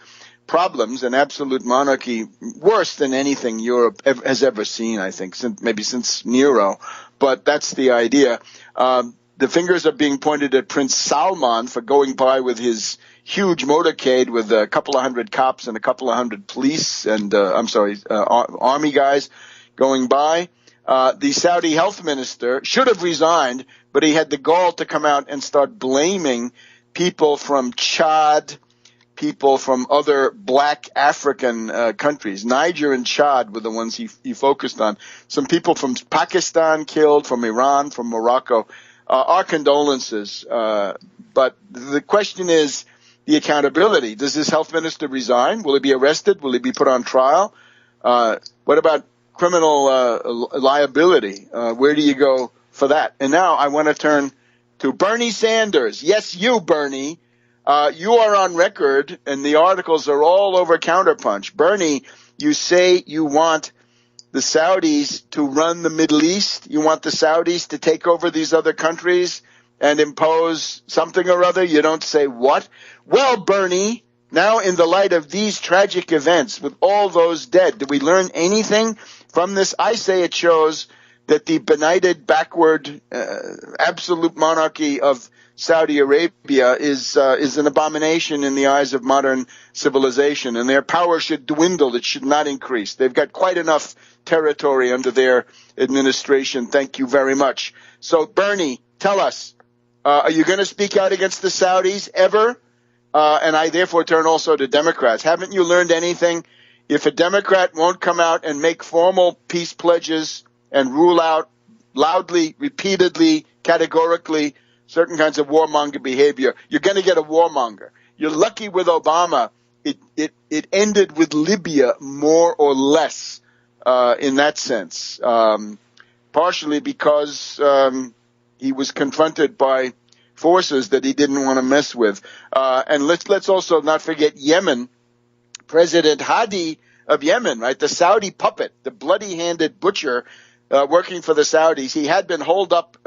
problems, an absolute monarchy worse than anything Europe has ever seen, I think, maybe since Nero. But that's the idea. The fingers are being pointed at Prince Salman for going by with his huge motorcade with a couple of hundred cops and a couple of hundred police and, army guys going by. The Saudi health minister should have resigned, but he had the gall to come out and start blaming people from Chad, people from other black African countries. Niger and Chad were the ones he focused on. Some people from Pakistan killed, from Iran, from Morocco. Our condolences. But the question is the accountability. Does this health minister resign? Will he be arrested? Will he be put on trial? What about criminal liability? Where do you go for that? And now I want to turn to Bernie Sanders. Yes, you, Bernie. You are on record, and the articles are all over Counterpunch. Bernie, you say you want the Saudis to run the Middle East. You want the Saudis to take over these other countries and impose something or other. You don't say what. Well, Bernie, now in the light of these tragic events with all those dead, did we learn anything from this? I say it shows that the benighted, backward, absolute monarchy of Saudi Arabia is an abomination in the eyes of modern civilization, and their power should dwindle. It should not increase. They've got quite enough territory under their administration. Thank you very much. So, Bernie, tell us, are you going to speak out against the Saudis ever? And I therefore turn also to Democrats. Haven't you learned anything? If a Democrat won't come out and make formal peace pledges and rule out loudly, repeatedly, categorically certain kinds of warmonger behavior, you're going to get a warmonger. You're lucky with Obama. It ended with Libya more or less in that sense, partially because he was confronted by forces that he didn't want to mess with. And let's also not forget Yemen. President Hadi of Yemen, right, the Saudi puppet, the bloody-handed butcher working for the Saudis. He had been holed up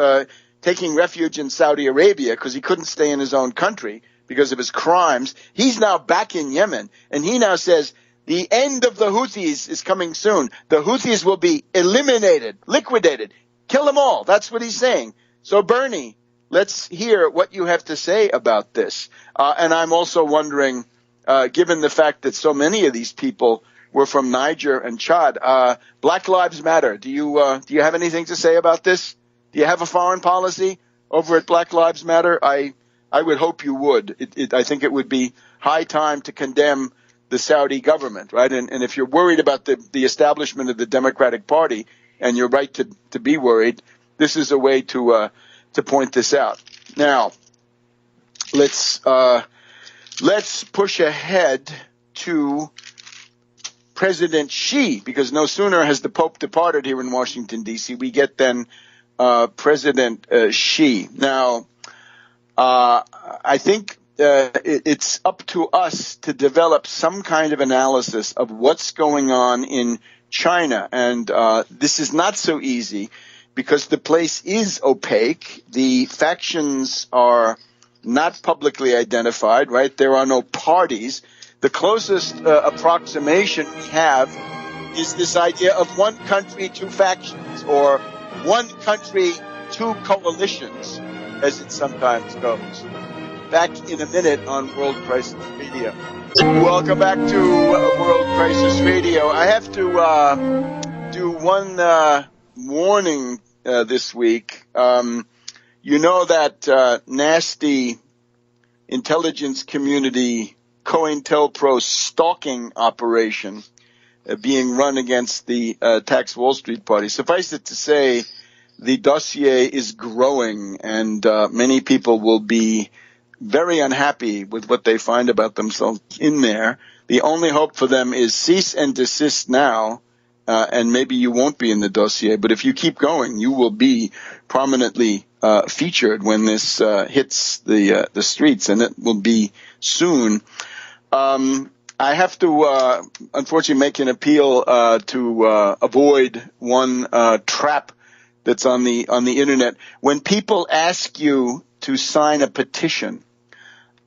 taking refuge in Saudi Arabia because he couldn't stay in his own country because of his crimes. He's now back in Yemen, and he now says the end of the Houthis is coming soon. The Houthis will be eliminated, liquidated, kill them all. That's what he's saying. So, Bernie, let's hear what you have to say about this. And I'm also wondering, given the fact that so many of these people were from Niger and Chad, Black Lives Matter. Do you have anything to say about this? Do you have a foreign policy over at Black Lives Matter? I would hope you would. I think it would be high time to condemn the Saudi government, right? And if you're worried about the establishment of the Democratic Party, and you're right to be worried, this is a way to to point this out. Now, let's push ahead to President Xi, because no sooner has the Pope departed here in Washington, D.C., we get then President Xi. Now, I think it's up to us to develop some kind of analysis of what's going on in China. And this is not so easy because the place is opaque. The factions are not publicly identified, right? There are no parties. The closest approximation we have is this idea of one country, two factions, or one country, two coalitions, as it sometimes goes. Back in a minute on World Crisis Radio. Welcome back to World Crisis Radio. I have to do one warning this week. You know that nasty intelligence community COINTELPRO stalking operation being run against the Tax Wall Street Party. Suffice it to say, the dossier is growing, and many people will be very unhappy with what they find about themselves in there. The only hope for them is cease and desist now, and maybe you won't be in the dossier. But if you keep going, you will be prominently featured when this hits the streets, and it will be soon. I have to, unfortunately, make an appeal to avoid one trap that's on the internet. When people ask you to sign a petition,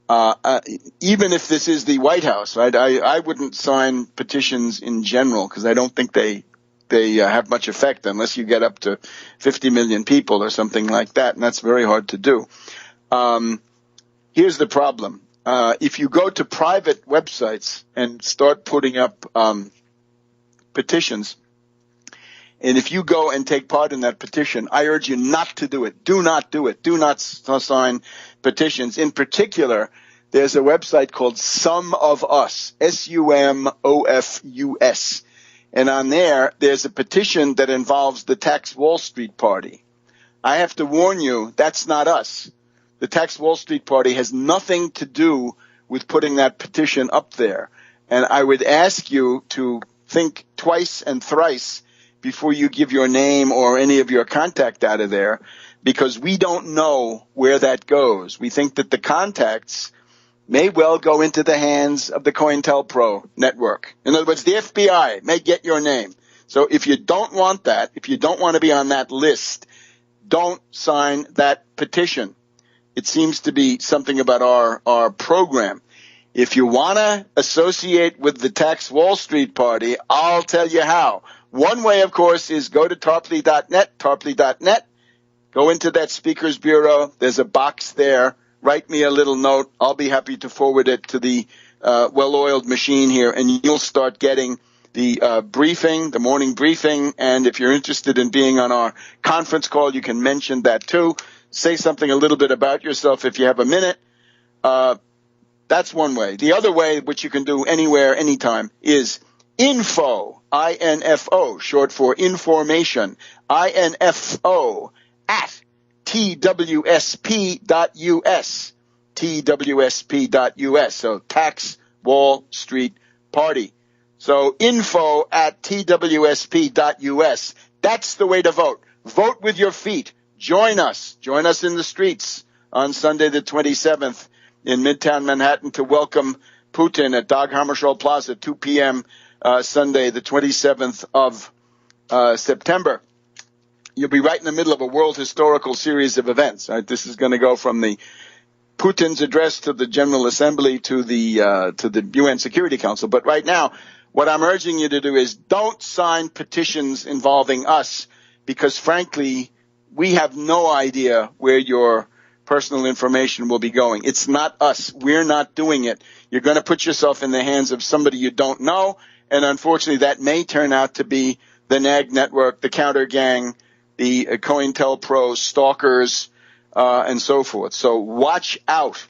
even if this is the White House, right? I wouldn't sign petitions in general because I don't think they have much effect unless you get up to 50 million people or something like that, and that's very hard to do. Here's the problem. If you go to private websites and start putting up petitions, and if you go and take part in that petition, I urge you not to do it. Do not do it. Do not sign petitions. In particular, there's a website called Sum of Us, SUMOFUS. And on there's a petition that involves the Tax Wall Street Party. I have to warn you, that's not us. The Tax Wall Street Party has nothing to do with putting that petition up there. And I would ask you to think twice and thrice before you give your name or any of your contact out of there, because we don't know where that goes. We think that the contacts may well go into the hands of the COINTELPRO network. In other words, the FBI may get your name. So if you don't want that, if you don't want to be on that list, don't sign that petition. It seems to be something about our program. If you want to associate with the Tax Wall Street Party, I'll tell you how. One way, of course, is go to tarpley.net, go into that speakers bureau. There's a box there. Write me a little note. I'll be happy to forward it to the well-oiled machine here, and you'll start getting the briefing, the morning briefing. And if you're interested in being on our conference call, you can mention that too. Say something a little bit about yourself if you have a minute. That's one way. The other way, which you can do anywhere, anytime, is info, I-N-F-O, short for information, I-N-F-O, at TWSP.US, TWSP.US, so Tax Wall Street Party. So info at TWSP.US, that's the way to vote. Vote with your feet. Join us in the streets on Sunday the 27th in Midtown Manhattan to welcome Putin at Hammarskjold Plaza, 2 p.m. Sunday the 27th of September. You'll be right in the middle of a world historical series of events. Right? This is going to go from the Putin's address to the General Assembly to the UN Security Council. But right now, what I'm urging you to do is don't sign petitions involving us, because frankly, we have no idea where your personal information will be going. It's not us. We're not doing it. You're going to put yourself in the hands of somebody you don't know, and unfortunately that may turn out to be the NAG network, the counter gang, the COINTELPRO stalkers, and so forth. So watch out.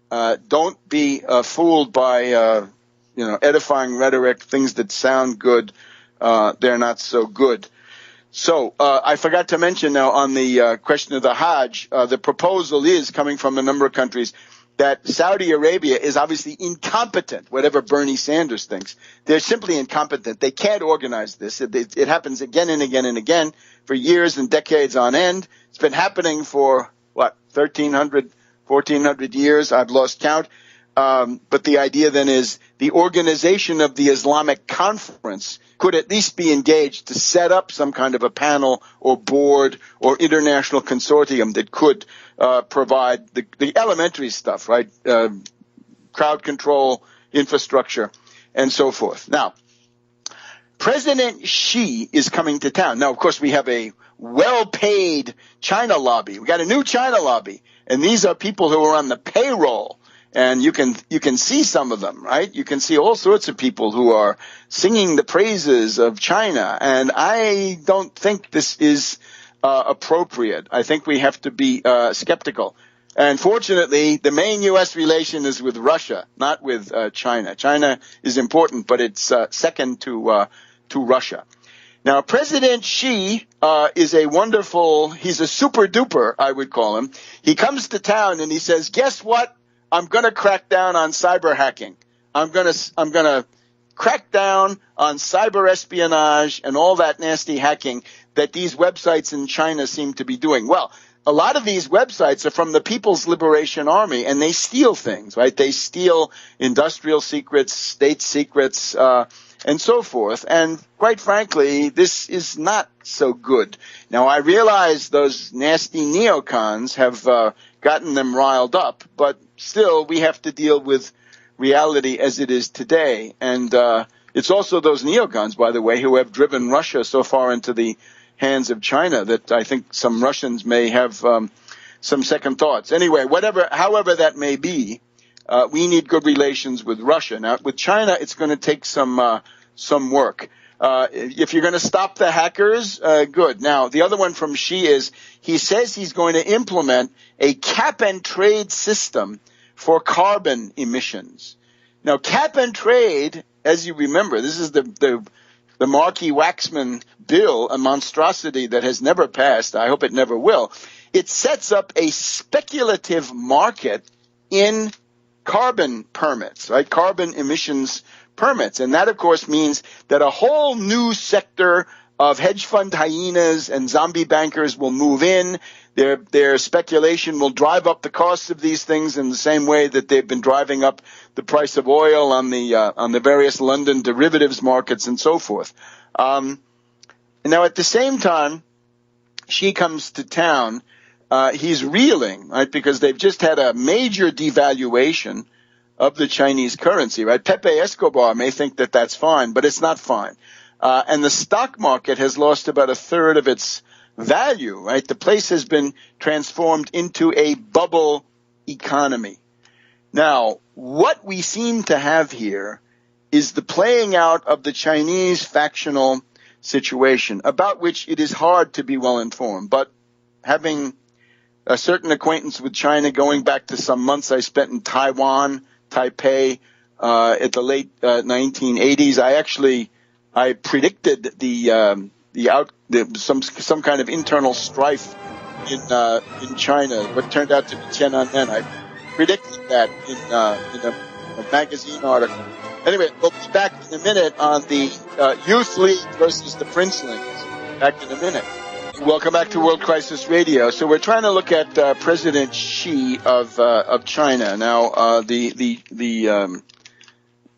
Don't be fooled by edifying rhetoric, things that sound good. They're not so good. So I forgot to mention now on the question of the Hajj, the proposal is coming from a number of countries that Saudi Arabia is obviously incompetent, whatever Bernie Sanders thinks. They're simply incompetent. They can't organize this. It happens again and again and again for years and decades on end. It's been happening for, 1,300, 1,400 years? I've lost count. But the idea then is the organization of the Islamic Conference could at least be engaged to set up some kind of a panel or board or international consortium that could provide the elementary stuff, right? Crowd control, infrastructure, and so forth. Now, President Xi is coming to town. Now, of course, we have a well-paid China lobby. We got a new China lobby, and these are people who are on the payroll. And you can see some of them, right? You can see all sorts of people who are singing the praises of China. And I don't think this is appropriate. I think we have to be skeptical. And fortunately, the main U.S. relation is with Russia, not with China. China is important, but it's second to Russia. Now, President Xi is he's a super duper, I would call him. He comes to town and he says, guess what? I'm going to crack down on cyber hacking. I'm going to crack down on cyber espionage and all that nasty hacking that these websites in China seem to be doing. Well, a lot of these websites are from the People's Liberation Army, and they steal things, right? They steal industrial secrets, state secrets, and so forth. And quite frankly, this is not so good. Now, I realize those nasty neocons have gotten them riled up, but still, we have to deal with reality as it is today. And it's also those neocons, by the way, who have driven Russia so far into the hands of China that I think some Russians may have some second thoughts. Anyway, however that may be, we need good relations with Russia. Now, with China, it's going to take some work. If you're going to stop the hackers, good. Now, the other one from Xi is he says he's going to implement a cap-and-trade system for carbon emissions. Now, cap-and-trade, as you remember, this is the Markey-Waxman bill, a monstrosity that has never passed. I hope it never will. It sets up a speculative market in carbon permits, right? Carbon emissions permits. And that, of course, means that a whole new sector of hedge fund hyenas and zombie bankers will move in. Their speculation will drive up the costs of these things in the same way that they've been driving up the price of oil on the various London derivatives markets and so forth. Now, at the same time, Xi comes to town. He's reeling, right, because they've just had a major devaluation of the Chinese currency, right? Pepe Escobar may think that that's fine, but it's not fine. And the stock market has lost about a third of its value, right? The place has been transformed into a bubble economy. Now, what we seem to have here is the playing out of the Chinese factional situation, about which it is hard to be well informed. But having a certain acquaintance with China going back to some months I spent in Taiwan, Taipei, at the late 1980s, I predicted some kind of internal strife in China. What turned out to be Tiananmen. I predicted that in a magazine article. Anyway, we'll be back in a minute on the Youth League versus the Princelings. Back in a minute. Welcome back to World Crisis Radio. So we're trying to look at President Xi of China. Now, the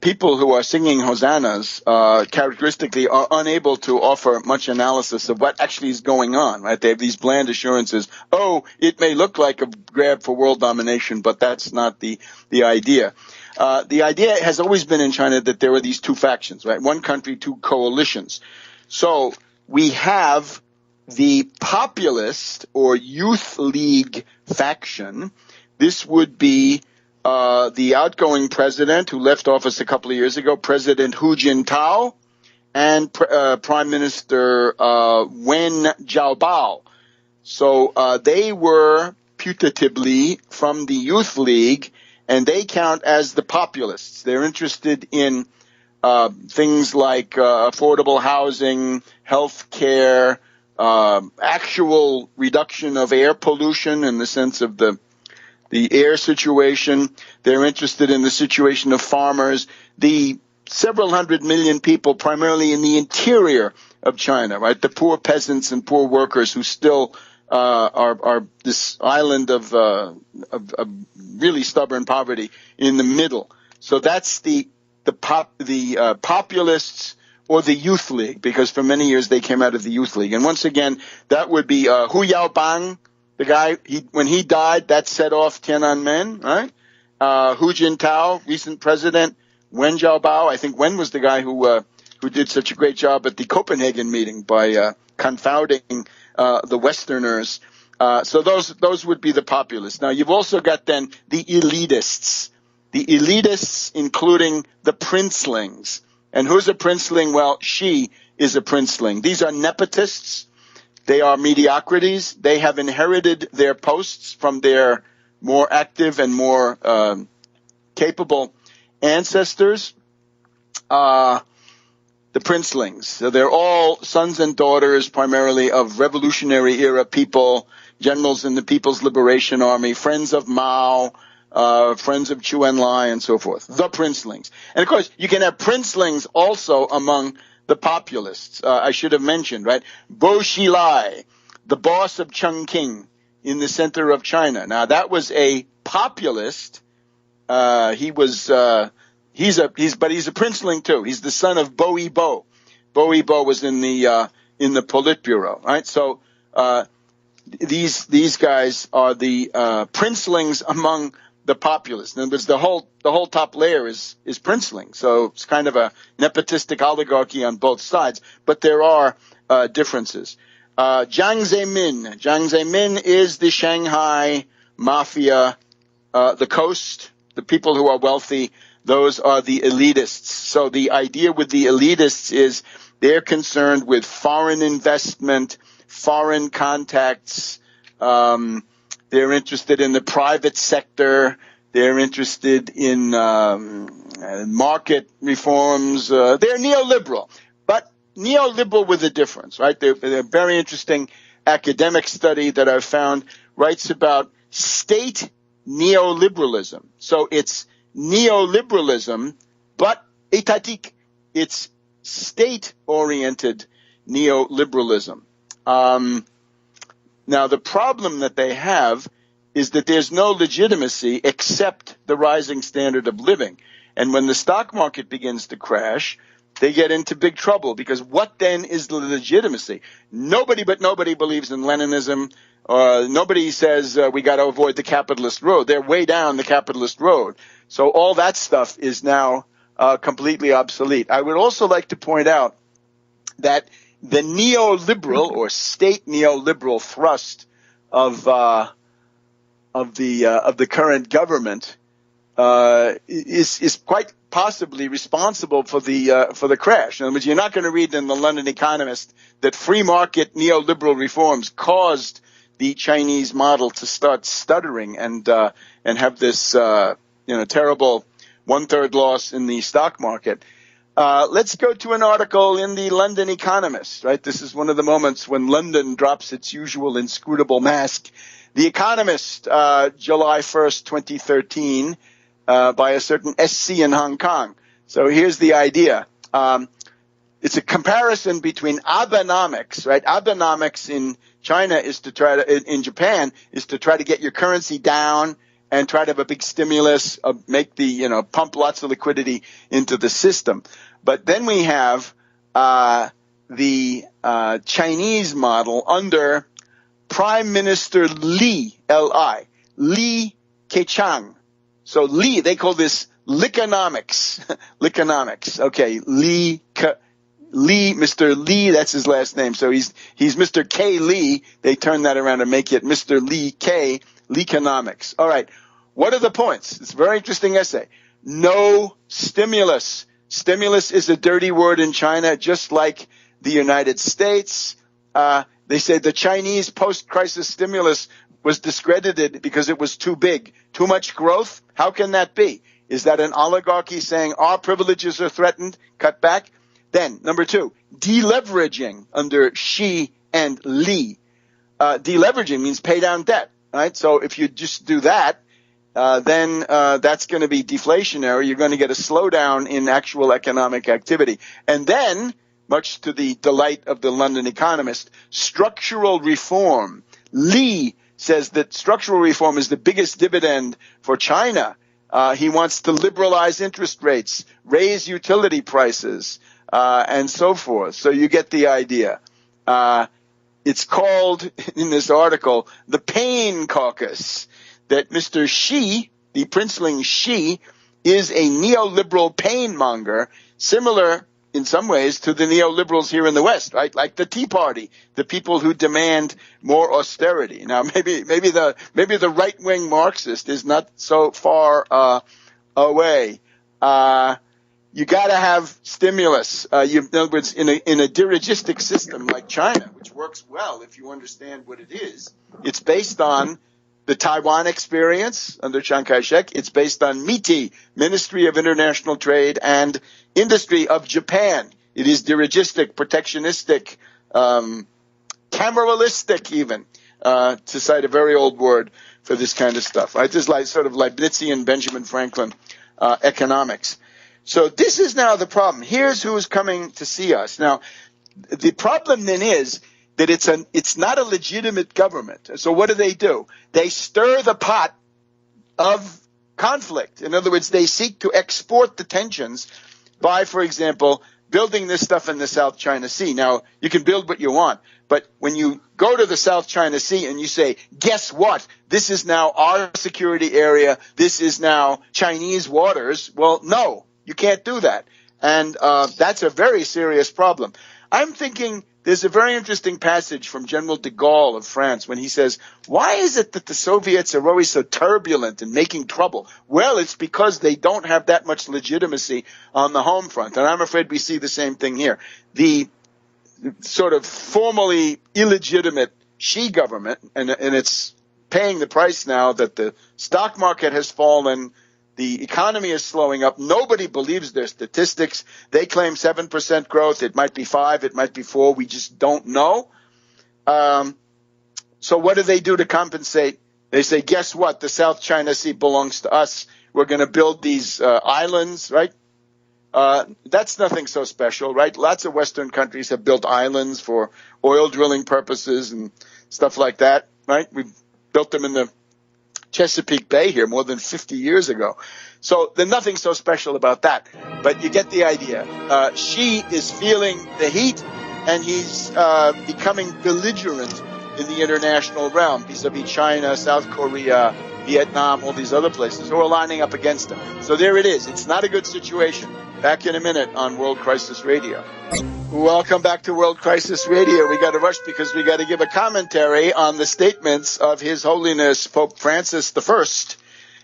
people who are singing hosannas characteristically are unable to offer much analysis of what actually is going on, right? They have these bland assurances. Oh, it may look like a grab for world domination, but that's not the idea. The idea has always been in China that there are these two factions, right? One country, two coalitions. So we have the populist or youth league faction. This would be the outgoing president who left office a couple of years ago, President Hu Jintao, and Prime Minister Wen Jiabao. So they were putatively from the Youth League, and they count as the populists. They're interested in things like affordable housing, health care, actual reduction of air pollution in the sense of the air situation. They're interested in the situation of farmers, the several hundred million people primarily in the interior of China, right? The poor peasants and poor workers who still are this island of really stubborn poverty in the middle. So that's the populists or the Youth League, because for many years they came out of the Youth League. And once again, that would be Hu Yaobang, the guy, when he died, that set off Tiananmen, right? Hu Jintao, recent president, Wen Jiabao. I think Wen was the guy who did such a great job at the Copenhagen meeting by confounding the Westerners. So those would be the populists. Now, you've also got then the elitists. The elitists, including the princelings. And who's a princeling? Well, Xi is a princeling. These are nepotists. They are mediocrities. They have inherited their posts from their more active and more capable ancestors. The princelings. So they're all sons and daughters primarily of revolutionary era people, generals in the People's Liberation Army, friends of Mao, friends of Chu Enlai, and so forth. The princelings. And of course, you can have princelings also among the populists. I should have mentioned, right? Bo Xilai, the boss of Chongqing in the center of China. Now, that was a populist. He's a princeling too. He's the son of Bo Yibo. Bo Yibo was in the Politburo, right? So, these guys are the princelings among the populace. In other words, the whole top layer is princeling. So it's kind of a nepotistic oligarchy on both sides, but there are differences. Jiang Zemin is the Shanghai mafia, the coast, the people who are wealthy. Those are the elitists. So the idea with the elitists is they're concerned with foreign investment, foreign contacts. They're interested in the private sector. They're interested in market reforms. They're neoliberal, but neoliberal with a difference, right? They're a very interesting academic study that I've found writes about state neoliberalism. So it's neoliberalism, but étatique. It's state-oriented neoliberalism. Now, the problem that they have is that there's no legitimacy except the rising standard of living. And when the stock market begins to crash, they get into big trouble, because what then is the legitimacy? Nobody believes in Leninism. Nobody says we got to avoid the capitalist road. They're way down the capitalist road. So all that stuff is now completely obsolete. I would also like to point out that the neoliberal or state neoliberal thrust of the current government is quite possibly responsible for the crash. In other words, you're not going to read in the London Economist that free market neoliberal reforms caused the Chinese model to start stuttering and have this terrible 1/3 loss in the stock market. Let's go to an article in the London Economist, right? This is one of the moments when London drops its usual inscrutable mask. The Economist, July 1st, 2013, by a certain SC in Hong Kong. So here's the idea. It's a comparison between Abenomics, right? Abenomics in China is to try to, in Japan, is to try to get your currency down and try to have a big stimulus, make the, pump lots of liquidity into the system. But then we have the Chinese model under Prime Minister Li, L-I, Li Keqiang. So Li, they call this Lickonomics. Lickonomics. Okay, Li, Mr. Li, that's his last name. So he's Mr. K. Li. They turn that around and make it Mr. Li K. Lickonomics. All right. What are the points? It's a very interesting essay. No stimulus. Stimulus is a dirty word in China, just like the United States. They say the Chinese post-crisis stimulus was discredited because it was too big. Too much growth? How can that be? Is that an oligarchy saying our privileges are threatened? Cut back? Then, number 2, deleveraging under Xi and Li. Deleveraging means pay down debt, right? So if you just do that, then that's going to be deflationary. You're going to get a slowdown in actual economic activity. And then, much to the delight of the London Economist, structural reform. Li says that structural reform is the biggest dividend for China. He wants to liberalize interest rates, raise utility prices, and so forth. So you get the idea. It's called, in this article, the Pain Caucus, that Mr. Xi, the princeling Xi, is a neoliberal painmonger, similar in some ways to the neoliberals here in the West, right? Like the Tea Party, the people who demand more austerity. Now, maybe the right-wing Marxist is not so far away. You got to have stimulus. In other words, in a dirigistic system like China, which works well if you understand what it is, it's based on the Taiwan experience under Chiang Kai-shek. It's based on MITI, Ministry of International Trade and Industry of Japan. It is dirigistic, protectionistic, cameralistic even, to cite a very old word for this kind of stuff. Right? This is like sort of Leibnizian Benjamin Franklin economics. So this is now the problem. Here's who's coming to see us. Now, the problem then is that it's not a legitimate government. So what do? They stir the pot of conflict. In other words, they seek to export the tensions by, for example, building this stuff in the South China Sea. Now, you can build what you want, but when you go to the South China Sea and you say, guess what? This is now our security area. This is now Chinese waters. Well, no, you can't do that. And that's a very serious problem. I'm thinking there's a very interesting passage from General de Gaulle of France when he says, why is it that the Soviets are always so turbulent and making trouble? Well, it's because they don't have that much legitimacy on the home front. And I'm afraid we see the same thing here. The sort of formally illegitimate Xi government, and it's paying the price now that the stock market has fallen, the economy is slowing up. Nobody believes their statistics. They claim 7% growth. It might be 5. It might be 4. We just don't know. So what do they do to compensate? They say, guess what? The South China Sea belongs to us. We're going to build these islands, right? That's nothing so special, right? Lots of Western countries have built islands for oil drilling purposes and stuff like that, right? We built them in the Chesapeake Bay here more than 50 years ago. So there's nothing so special about that. But you get the idea. Xi is feeling the heat, and he's becoming belligerent in the international realm vis-a-vis China, South Korea, Vietnam, all these other places who are lining up against him. So there it is. It's not a good situation. Back in a minute on World Crisis Radio. Welcome back to World Crisis Radio. We got to rush because we got to give a commentary on the statements of His Holiness Pope Francis I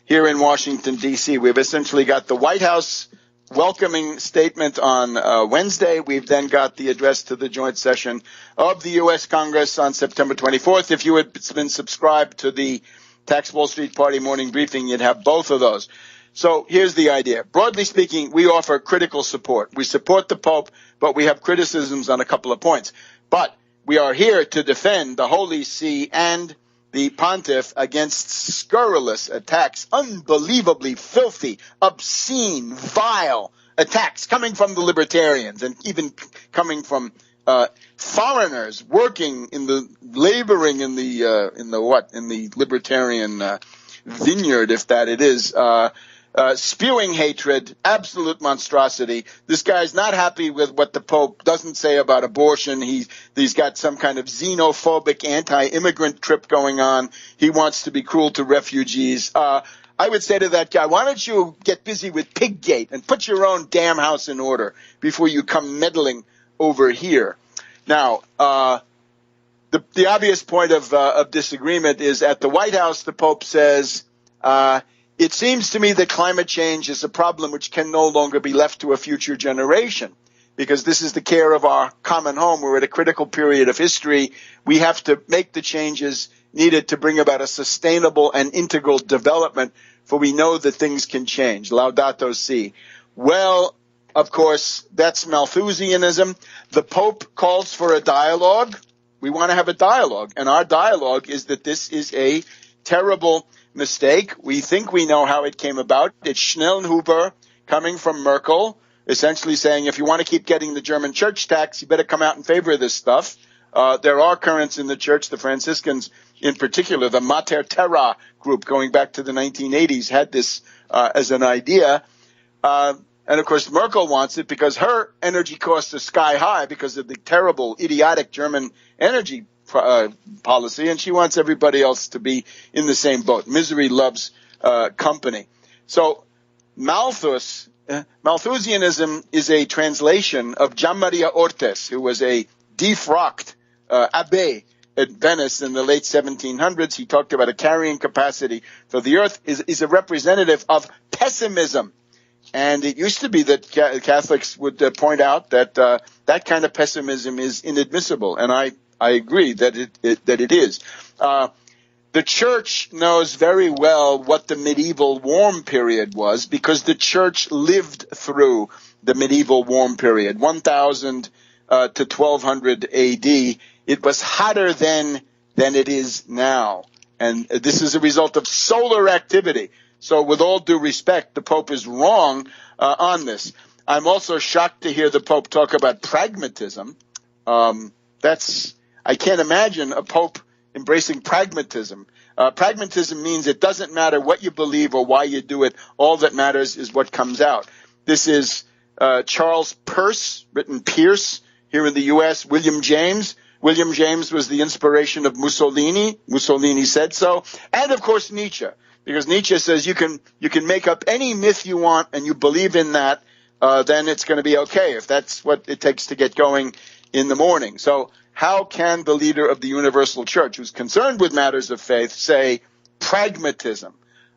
here in Washington, D.C. We've essentially got the White House welcoming statement on Wednesday. We've then got the address to the joint session of the U.S. Congress on September 24th. If you had been subscribed to the Tax Wall Street Party morning briefing, you'd have both of those. So here's the idea. Broadly speaking, we offer critical support. We support the Pope, but we have criticisms on a couple of points. But we are here to defend the Holy See and the Pontiff against scurrilous attacks, unbelievably filthy, obscene, vile attacks coming from the libertarians and even coming from foreigners working laboring in the libertarian vineyard, if that it is. Spewing hatred, absolute monstrosity. This guy's not happy with what the Pope doesn't say about abortion. He's got some kind of xenophobic anti-immigrant trip going on. He wants to be cruel to refugees. I would say to that guy, why don't you get busy with Piggate and put your own damn house in order before you come meddling over here. Now, the obvious point of disagreement is at the White House, the Pope says, it seems to me that climate change is a problem which can no longer be left to a future generation because this is the care of our common home. We're at a critical period of history. We have to make the changes needed to bring about a sustainable and integral development, for we know that things can change. Laudato Si. Well, of course, that's Malthusianism. The Pope calls for a dialogue. We want to have a dialogue, and our dialogue is that this is a terrible mistake. We think we know how it came about. It's Schnellhuber coming from Merkel, essentially saying, if you want to keep getting the German church tax, you better come out in favor of this stuff. There are currents in the church, the Franciscans in particular, the Mater Terra group going back to the 1980s had this as an idea. And, of course, Merkel wants it because her energy costs are sky high because of the terrible, idiotic German energy policy, and she wants everybody else to be in the same boat. Misery loves company. So Malthusianism is a translation of Gianmaria Ortes, who was a defrocked abbé at Venice in the late 1700s. He talked about a carrying capacity for the earth, is a representative of pessimism. And it used to be that Catholics would point out that that kind of pessimism is inadmissible, and I agree that it is. The church knows very well what the medieval warm period was because the church lived through the medieval warm period, 1000 to 1200 AD. It was hotter then than it is now, and this is a result of solar activity. So with all due respect, the Pope is wrong on this. I'm also shocked to hear the Pope talk about pragmatism. I can't imagine a Pope embracing pragmatism. Pragmatism means it doesn't matter what you believe or why you do it. All that matters is what comes out. This is Charles Peirce, written Pierce here in the U.S., William James. William James was the inspiration of Mussolini. Mussolini said so. And, of course, Nietzsche. Because Nietzsche says you can make up any myth you want and you believe in that, then it's going to be okay if that's what it takes to get going in the morning. So how can the leader of the Universal Church, who's concerned with matters of faith, say pragmatism?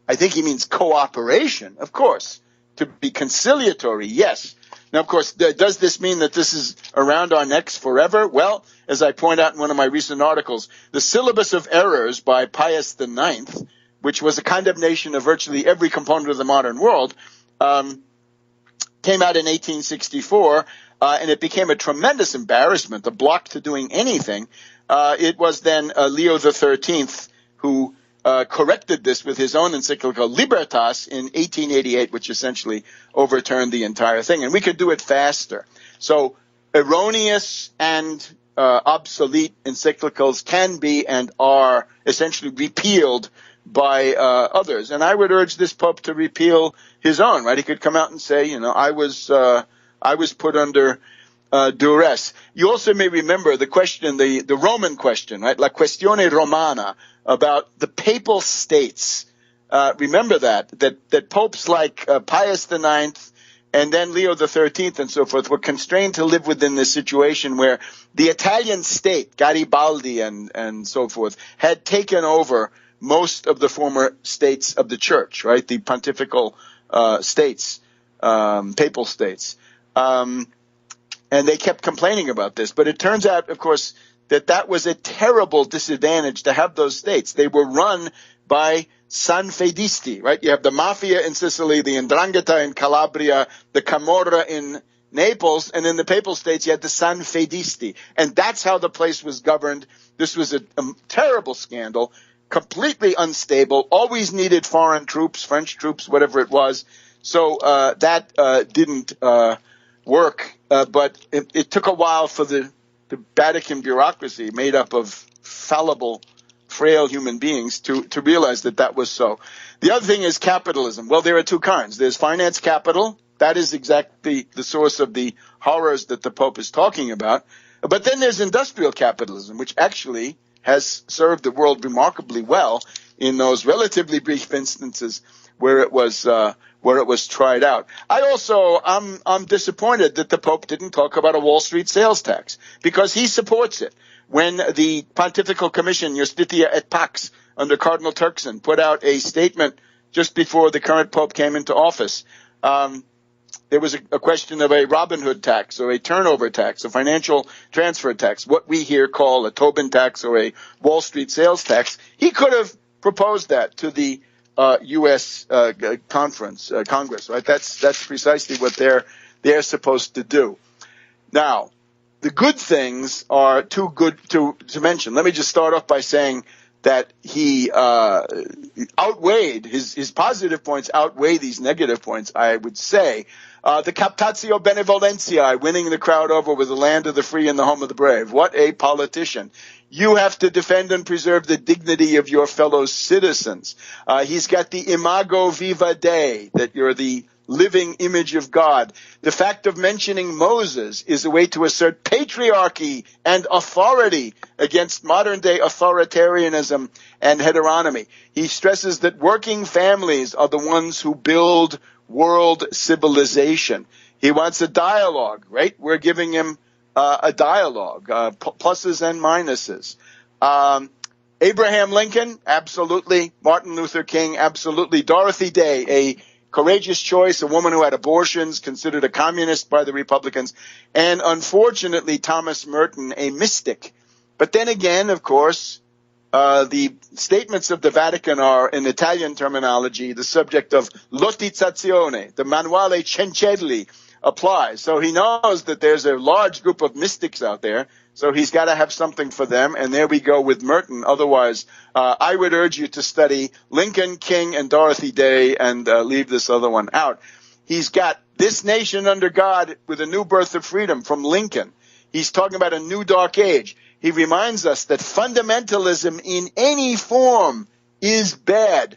I think he means cooperation, of course. To be conciliatory, yes. Now, of course, does this mean that this is around our necks forever? Well, as I point out in one of my recent articles, the Syllabus of Errors by Pius IX, which was a condemnation of virtually every component of the modern world, came out in 1864, and it became a tremendous embarrassment, a block to doing anything. It was then Leo XIII who corrected this with his own encyclical Libertas in 1888, which essentially overturned the entire thing. And we could do it faster. So erroneous and obsolete encyclicals can be and are essentially repealed by others. And I would urge this Pope to repeal his own, right? He could come out and say, I was put under duress. You also may remember the question, the Roman question, right? La questione romana, about the papal states. Remember that popes like Pius IX and then Leo XIII and so forth were constrained to live within this situation where the Italian state, Garibaldi and so forth, had taken over most of the former states of the church, right? The pontifical states, papal states. And they kept complaining about this. But it turns out, of course, that was a terrible disadvantage to have those states. They were run by Sanfedisti, right? You have the mafia in Sicily, the 'Ndrangheta in Calabria, the Camorra in Naples, and in the papal states you had the Sanfedisti. And that's how the place was governed. This was a terrible scandal, completely unstable, always needed foreign troops, French troops, whatever it was. So that didn't work, but it took a while for the Vatican bureaucracy, made up of fallible, frail human beings, to realize that was so. The other thing is capitalism. Well, there are two kinds. There's finance capital. That is exactly the source of the horrors that the Pope is talking about. But then there's industrial capitalism, which actually has served the world remarkably well in those relatively brief instances where it was tried out. I'm disappointed that the Pope didn't talk about a Wall Street sales tax, because he supports it. When the Pontifical Commission, Justitia et Pax, under Cardinal Turkson, put out a statement just before the current Pope came into office, there was a question of a Robin Hood tax or a turnover tax, a financial transfer tax, what we here call a Tobin tax or a Wall Street sales tax. He could have proposed that to the U.S. Congress, right? That's precisely what they're they're supposed to do. Now, the good things are too good to mention. Let me just start off by saying that he outweighed, his positive points outweigh these negative points, I would say. The captatio benevolentiae, winning the crowd over with the land of the free and the home of the brave. What a politician. You have to defend and preserve the dignity of your fellow citizens. He's got the imago viva Dei, that you're the living image of God. The fact of mentioning Moses is a way to assert patriarchy and authority against modern-day authoritarianism and heteronomy. He stresses that working families are the ones who build world civilization. He wants a dialogue, right? We're giving him a dialogue, pluses and minuses. Abraham Lincoln, absolutely. Martin Luther King, absolutely. Dorothy Day, a courageous choice, a woman who had abortions, considered a communist by the Republicans, and unfortunately Thomas Merton, a mystic. But then again, of course, the statements of the Vatican are, in Italian terminology, the subject of lottizzazione. The manuale Cencelli applies. So he knows that there's a large group of mystics out there, so he's got to have something for them, and there we go with Merton. Otherwise, I would urge you to study Lincoln, King, and Dorothy Day and leave this other one out. He's got This Nation Under God with a New Birth of Freedom from Lincoln. He's talking about a new dark age. He reminds us that fundamentalism in any form is bad.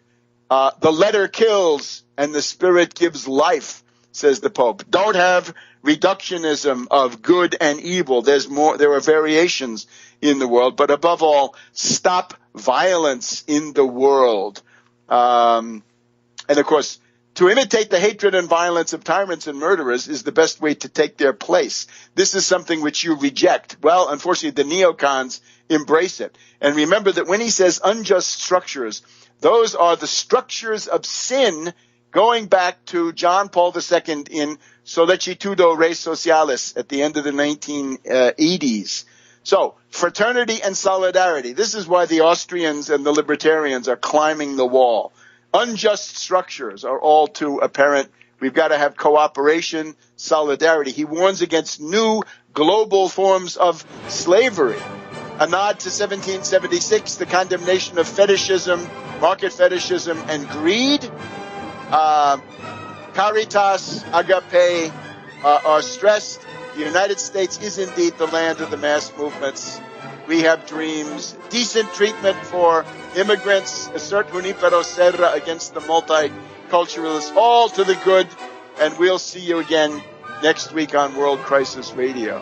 The letter kills and the spirit gives life, says the Pope. Don't have reductionism of good and evil. There are variations in the world, but above all, stop violence in the world. And of course, to imitate the hatred and violence of tyrants and murderers is the best way to take their place. This is something which you reject. Well, unfortunately, the neocons embrace it. And remember that when he says unjust structures, those are the structures of sin going back to John Paul II in Sollecitudo Res Socialis at the end of the 1980s. So, fraternity and solidarity. This is why the Austrians and the libertarians are climbing the wall. Unjust structures are all too apparent. We've got to have cooperation, solidarity. He warns against new global forms of slavery. A nod to 1776, the condemnation of fetishism, market fetishism, and greed. Caritas, agape are stressed. The United States is indeed the land of the mass movements. We have dreams. Decent treatment for immigrants. Assert Junipero Serra against the multiculturalists. All to the good. And we'll see you again next week on World Crisis Radio.